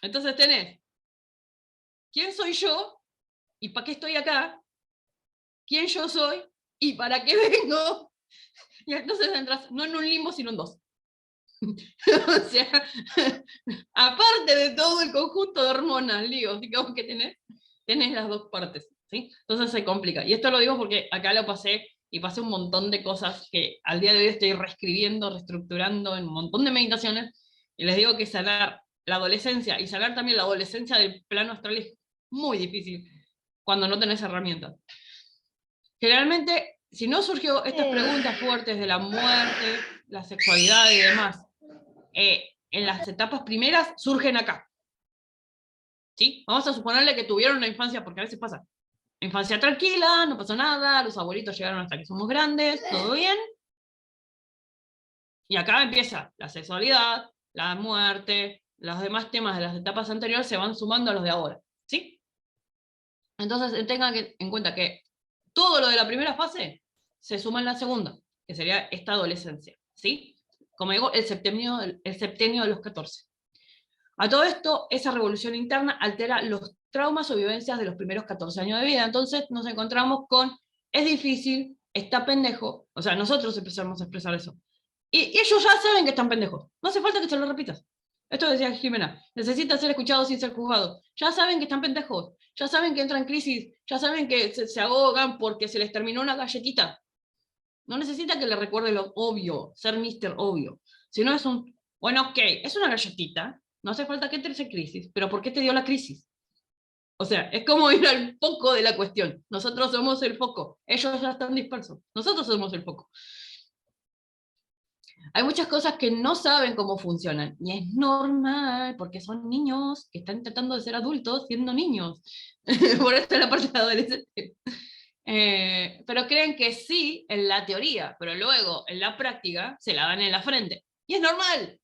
[SPEAKER 2] Entonces tenés, ¿quién soy yo? ¿Y para qué estoy acá? ¿Quién yo soy? ¿Y para qué vengo? Y entonces entras, no en un limbo, sino en dos. O sea, aparte de todo el conjunto de hormonas, líos, digamos que tenés las dos partes, ¿sí? Entonces se complica. Y esto lo digo porque acá lo pasé y pasé un montón de cosas que al día de hoy estoy reescribiendo, reestructurando en un montón de meditaciones, y les digo que sanar la adolescencia y sanar también la adolescencia del plano astral es muy difícil cuando no tenés herramientas. Generalmente, si no surgió estas preguntas fuertes de la muerte, la sexualidad y demás, en las etapas primeras surgen acá. ¿Sí? Vamos a suponerle que tuvieron una infancia, porque a veces pasa, infancia tranquila, no pasó nada, los abuelitos llegaron hasta que somos grandes, todo bien. Y acá empieza la sexualidad, la muerte, los demás temas de las etapas anteriores se van sumando a los de ahora. ¿Sí? Entonces tengan en cuenta que todo lo de la primera fase se suma en la segunda, que sería esta adolescencia. ¿Sí? Como digo, el septenio de los 14. A todo esto, esa revolución interna altera los traumas o vivencias de los primeros 14 años de vida. Entonces nos encontramos con, es difícil, está pendejo, o sea, nosotros empezamos a expresar eso. Y ellos ya saben que están pendejos, no hace falta que se lo repitas. Esto decía Jimena, necesitan ser escuchados sin ser juzgados. Ya saben que están pendejos, ya saben que entran en crisis, ya saben que se ahogan porque se les terminó una galletita. No necesita que le recuerde lo obvio, ser Mr. Obvio. Sino es un, bueno, ok, es una galletita, no hace falta que entres en crisis, pero ¿por qué te dio la crisis? O sea, es como ir al foco de la cuestión. Nosotros somos el foco, ellos ya están dispersos, nosotros somos el foco. Hay muchas cosas que no saben cómo funcionan, y es normal, porque son niños que están tratando de ser adultos siendo niños. Por eso es la parte de adolescente. Pero creen que sí en la teoría, pero luego en la práctica se la dan en la frente. Y es normal.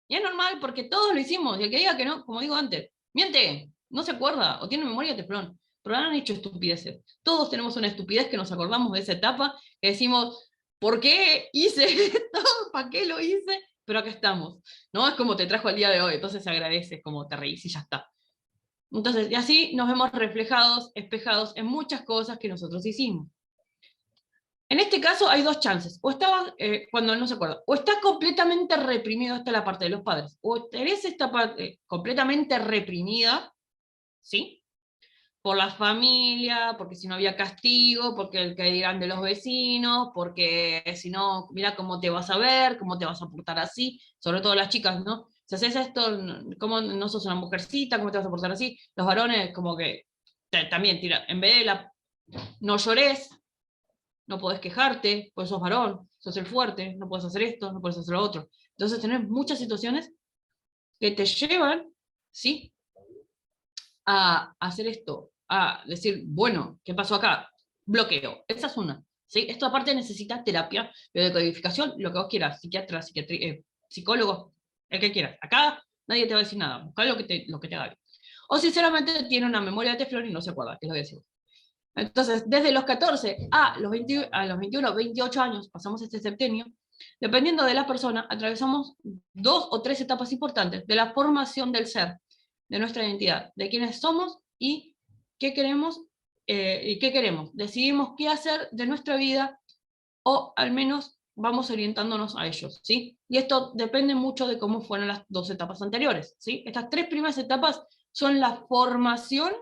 [SPEAKER 2] Y es normal porque todos lo hicimos. Y el que diga que no, como digo antes, miente, no se acuerda o tiene memoria de teflón. Pero han hecho estupideces. Todos tenemos una estupidez que nos acordamos de esa etapa, que decimos, ¿por qué hice esto? ¿Para qué lo hice? Pero acá estamos. ¿No? Es como te trajo el día de hoy, entonces se agradece, como te reís y ya está. Entonces, y así nos vemos reflejados, espejados en muchas cosas que nosotros hicimos. En este caso hay dos chances, o estaba, cuando no se acuerda, o está completamente reprimido, esta es la parte de los padres, o tenés esta parte completamente reprimida, ¿sí? Por la familia, porque si no había castigo, porque el que dirán de los vecinos, porque si no, mira cómo te vas a ver, cómo te vas a portar así, sobre todo las chicas, ¿no? Si haces esto, ¿cómo no sos una mujercita? ¿Cómo te vas a portar así? Los varones como que también tiran, en vez de la, no llores, no podés quejarte, pues sos varón, sos el fuerte, no puedes hacer esto, no puedes hacer lo otro. Entonces tenés muchas situaciones que te llevan, ¿sí? A hacer esto, a decir, bueno, ¿qué pasó acá? Bloqueo, esa es una. ¿Sí? Esto aparte necesita terapia, biodecodificación, lo que vos quieras, psiquiatra, psicólogo, el que quieras. Acá nadie te va a decir nada, buscar lo que te haga bien. O sinceramente tiene una memoria de teflón y no se acuerda, que es lo que decimos. Entonces, desde los 14 a los 21, 28 años, pasamos este septenio, dependiendo de la persona, atravesamos 2 o 3 etapas importantes de la formación del ser, de nuestra identidad, de quiénes somos y qué queremos, Decidimos qué hacer de nuestra vida, o al menos vamos orientándonos a ellos, ¿sí? Y esto depende mucho de cómo fueron las 2 etapas anteriores, ¿sí? Estas 3 primeras etapas son la formación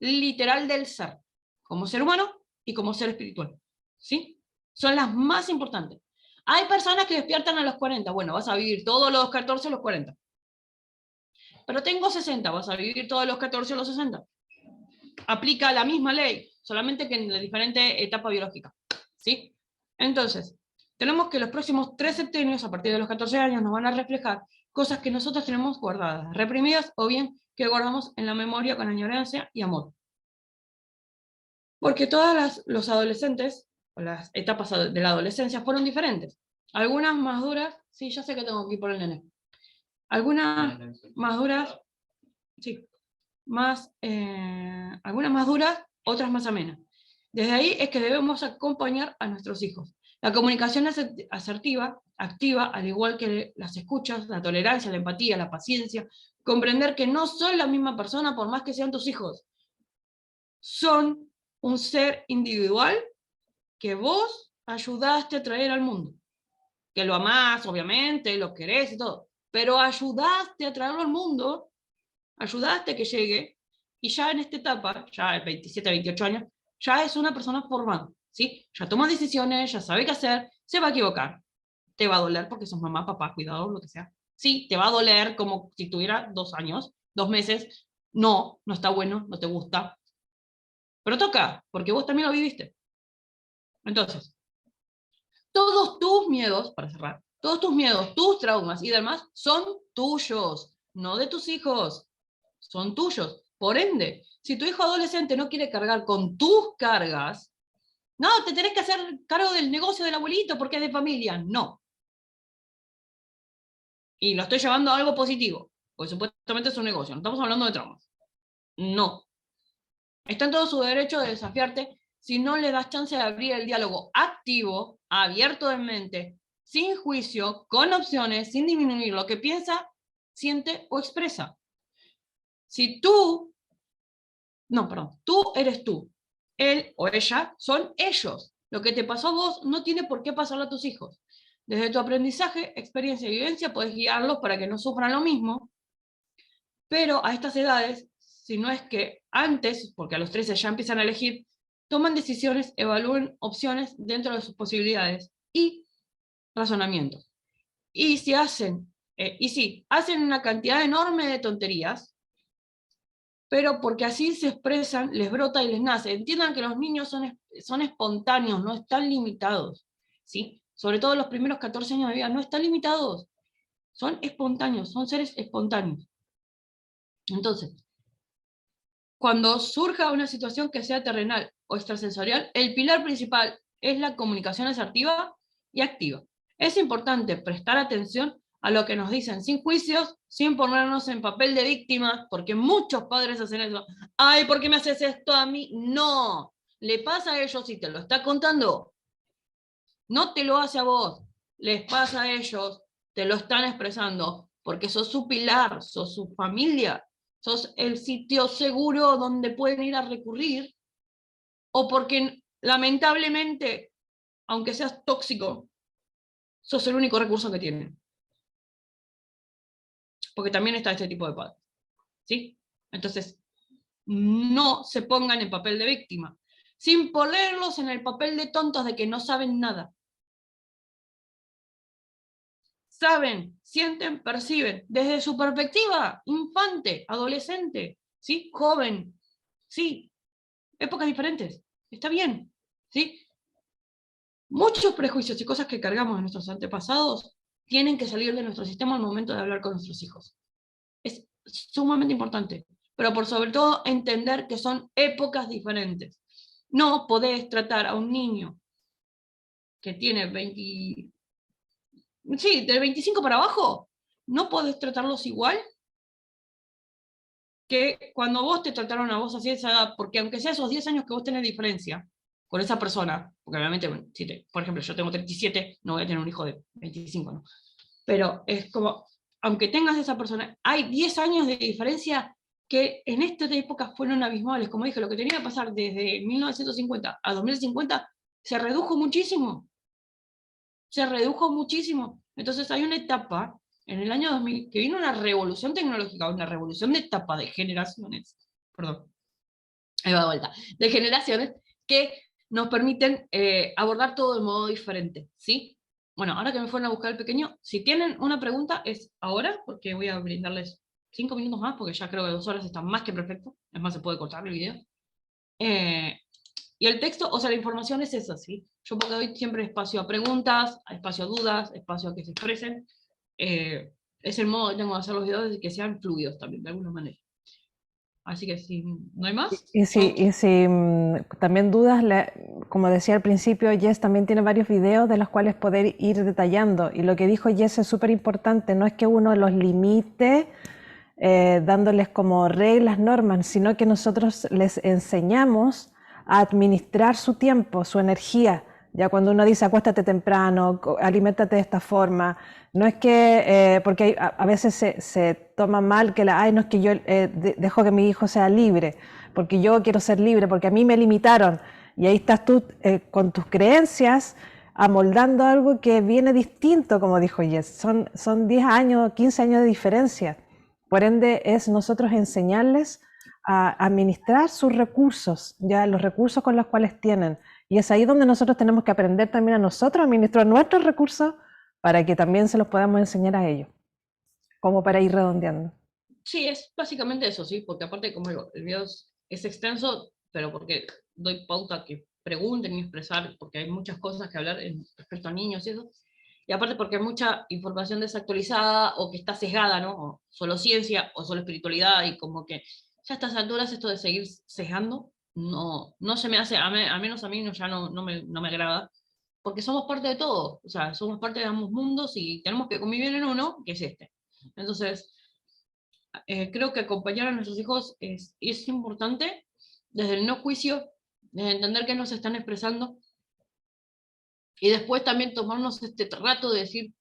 [SPEAKER 2] literal del ser, como ser humano y como ser espiritual, ¿sí? Son las más importantes. Hay personas que despiertan a los 40, bueno, vas a vivir todos los 14 a los 40. Pero tengo 60, vas a vivir todos los 14 a los 60. Aplica la misma ley, solamente que en la diferente etapa biológica, ¿sí? Entonces, tenemos que los próximos 3 septenios, a partir de los 14 años, nos van a reflejar cosas que nosotros tenemos guardadas, reprimidas, o bien que guardamos en la memoria con añoranza y amor. Porque todos los adolescentes, o las etapas de la adolescencia, fueron diferentes. Algunas más duras, sí, ya sé que tengo que ir por el nene. Algunas más duras, sí, algunas más duras, otras más amenas. Desde ahí es que debemos acompañar a nuestros hijos. La comunicación asertiva, activa, al igual que las escuchas, la tolerancia, la empatía, la paciencia, comprender que no son la misma persona por más que sean tus hijos. Son un ser individual que vos ayudaste a traer al mundo. Que lo amás, obviamente, lo querés y todo, pero ayudaste a traerlo al mundo, ayudaste a que llegue, y ya en esta etapa, ya el 27, 28 años, ya es una persona formada, ¿sí? Ya toma decisiones, ya sabe qué hacer, se va a equivocar. Te va a doler porque sos mamá, papá, cuidado, lo que sea. Sí, te va a doler como si tuviera 2 años, 2 meses. No, no está bueno, no te gusta. Pero toca, porque vos también lo viviste. Entonces, todos tus miedos, para cerrar, todos tus miedos, tus traumas y demás son tuyos, no de tus hijos, son tuyos. Por ende, si tu hijo adolescente no quiere cargar con tus cargas, no, te tenés que hacer cargo del negocio del abuelito porque es de familia, no. Y lo estoy llevando a algo positivo, porque supuestamente es un negocio, no estamos hablando de traumas. No. Está en todo su derecho de desafiarte si no le das chance de abrir el diálogo activo, abierto de mente, sin juicio, con opciones, sin disminuir lo que piensa siente o expresa. Si tú, no, perdón, tú eres tú, él o ella son ellos. Lo que te pasó a vos no tiene por qué pasarlo a tus hijos. Desde tu aprendizaje, experiencia y vivencia puedes guiarlos para que no sufran lo mismo, pero a estas edades, si no es que antes, porque a los 13 ya empiezan a elegir, toman decisiones, evalúen opciones dentro de sus posibilidades y razonamientos. Y si hacen, hacen una cantidad enorme de tonterías, pero porque así se expresan, les brota y les nace. Entiendan que los niños son espontáneos, no están limitados, ¿sí? Sobre todo los primeros 14 años de vida, no están limitados, son espontáneos, son seres espontáneos. Entonces, cuando surja una situación que sea terrenal o extrasensorial, el pilar principal es la comunicación asertiva y activa. Es importante prestar atención a lo que nos dicen sin juicios, sin ponernos en papel de víctima, porque muchos padres hacen eso. Ay, ¿por qué me haces esto a mí? No, le pasa a ellos y te lo está contando. No te lo hace a vos, les pasa a ellos, te lo están expresando, porque sos su pilar, sos su familia, sos el sitio seguro donde pueden ir a recurrir, o porque lamentablemente, aunque seas tóxico, sos el único recurso que tienen. Porque también está este tipo de padres, ¿sí? Entonces, no se pongan en papel de víctima, sin ponerlos en el papel de tontos de que no saben nada. Saben, sienten, perciben, desde su perspectiva, infante, adolescente, ¿sí? Joven, sí, épocas diferentes, está bien, ¿sí? Muchos prejuicios y cosas que cargamos de nuestros antepasados tienen que salir de nuestro sistema al momento de hablar con nuestros hijos. Es sumamente importante, pero por sobre todo entender que son épocas diferentes. No podés tratar a un niño que tiene 20, sí, de 25 para abajo, no podés tratarlos igual que cuando vos te trataron a vos así de esa edad, porque aunque sea esos 10 años que vos tenés diferencia con esa persona, porque obviamente, bueno, si por ejemplo, yo tengo 37, no voy a tener un hijo de 25, ¿no? Pero es como, aunque tengas esa persona, hay 10 años de diferencia que en esta época fueron abismales. Como dije, lo que tenía que pasar desde 1950 a 2050 se redujo muchísimo. Se redujo muchísimo. Entonces hay una etapa en el año 2000 que vino una revolución tecnológica, una revolución de etapa de generaciones, perdón, ahí va de vuelta, de generaciones que nos permiten abordar todo de modo diferente, ¿sí? Bueno, ahora que me fueron a buscar el pequeño, si tienen una pregunta es ahora, porque voy a brindarles 5 minutos más, porque ya creo que 2 horas está más que perfecto, es más, se puede cortar el video. Y el texto, o sea, la información es esa, ¿sí? Yo porque doy siempre espacio a preguntas, a espacio a dudas, espacio a que se expresen. Es el modo que tengo de hacer los videos y que sean fluidos también, de alguna manera. Así que si no hay más,
[SPEAKER 1] Y si también dudas, como decía al principio, Jess también tiene varios videos de los cuales poder ir detallando. Y lo que dijo Jess es súper importante, no es que uno los limite dándoles como reglas, normas, sino que nosotros les enseñamos a administrar su tiempo, su energía. Ya cuando uno dice acuéstate temprano, aliméntate de esta forma, no es que, porque a veces se toma mal que ay, no es que yo dejo que mi hijo sea libre, porque yo quiero ser libre, porque a mí me limitaron. Y ahí estás tú con tus creencias amoldando algo que viene distinto, como dijo Jess. Son 10 años, 15 años de diferencia. Por ende, es nosotros enseñarles a administrar sus recursos, ya los recursos con los cuales tienen. Y es ahí donde nosotros tenemos que aprender también a nosotros a administrar nuestros recursos para que también se los podamos enseñar a ellos, como para ir redondeando.
[SPEAKER 2] sí, es básicamente eso, sí, porque aparte, como digo, el video es extenso, pero porque doy pauta que pregunten y expresar, porque hay muchas cosas que hablar respecto a niños y eso. Y aparte porque hay mucha información desactualizada o que está sesgada, ¿no? O solo ciencia o solo espiritualidad y como que ya a estas alturas esto de seguir sesgando no se me hace, al menos a mí ya no me agrada, porque somos parte de todo, o sea, somos parte de ambos mundos y tenemos que convivir en uno, que es este. Entonces, creo que acompañar a nuestros hijos es importante desde el no juicio, desde entender qué nos están expresando y después también tomarnos este rato de decir,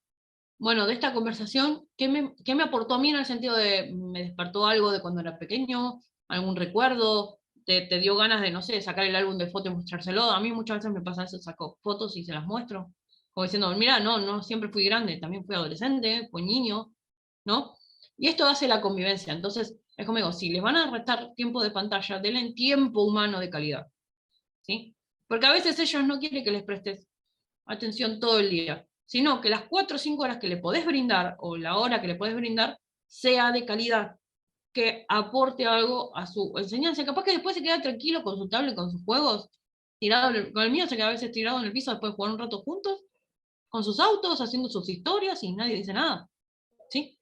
[SPEAKER 2] bueno, de esta conversación, qué me aportó a mí en el sentido de, me despertó algo de cuando era pequeño, algún recuerdo, te dio ganas de, no sé, sacar el álbum de fotos y mostrárselo? A mí muchas veces me pasa eso, saco fotos y se las muestro, como diciendo, mira, no siempre fui grande, también fui adolescente, fui niño, ¿no? Y esto hace la convivencia, entonces, es como digo, si les van a restar tiempo de pantalla, denle tiempo humano de calidad, ¿sí? Porque a veces ellos no quieren que les prestes atención todo el día, sino que las 4 o 5 horas que le podés brindar, o la hora que le podés brindar, sea de calidad, que aporte algo a su enseñanza. Capaz que después se queda tranquilo con su tablet, con sus juegos, tirado, con el mío se queda a veces tirado en el piso después de jugar un rato juntos, con sus autos, haciendo sus historias y nadie dice nada, ¿sí?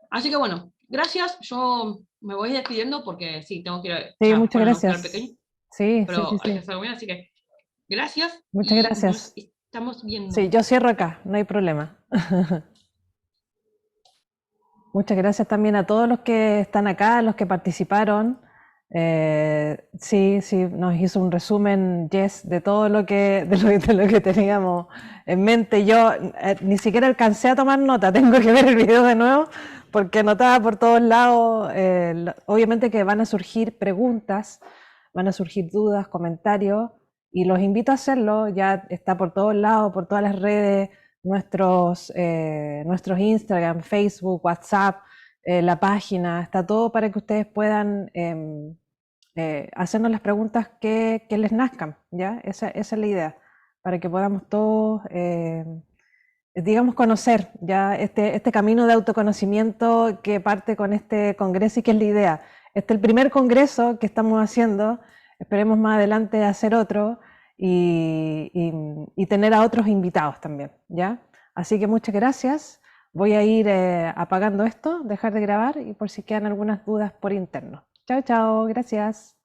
[SPEAKER 2] Así que bueno, gracias, yo me voy despidiendo porque sí, tengo que ir
[SPEAKER 1] Sí,
[SPEAKER 2] ya
[SPEAKER 1] muchas
[SPEAKER 2] fueron a buscar al pequeño,
[SPEAKER 1] gracias. Sí, sí, sí,
[SPEAKER 2] pero hay que
[SPEAKER 1] sí.
[SPEAKER 2] hacerlo bien, así que gracias
[SPEAKER 1] Muchas
[SPEAKER 2] y nos
[SPEAKER 1] gracias.
[SPEAKER 2] estamos
[SPEAKER 1] Sí,
[SPEAKER 2] viendo.
[SPEAKER 1] yo cierro acá, no hay problema. Muchas gracias también a todos los que están acá, los que participaron. Sí, sí, nos hizo un resumen, Jess, de todo lo que, de lo que teníamos en mente. Yo ni siquiera alcancé a tomar nota, tengo que ver el video de nuevo porque anotaba por todos lados. Obviamente que van a surgir preguntas, van a surgir dudas, comentarios, y los invito a hacerlo. Ya está por todos lados, por todas las redes, nuestros Instagram, Facebook, WhatsApp, la página, está todo para que ustedes puedan hacernos las preguntas que les nazcan, ¿ya? Esa es la idea, para que podamos todos, digamos, conocer ya este camino de autoconocimiento que parte con este congreso y que es la idea. Este es el primer congreso que estamos haciendo, esperemos más adelante hacer otro y tener a otros invitados también, ¿ya? Así que muchas gracias. Voy a ir apagando esto, dejar de grabar y por si quedan algunas dudas por interno. Chao, chao, gracias.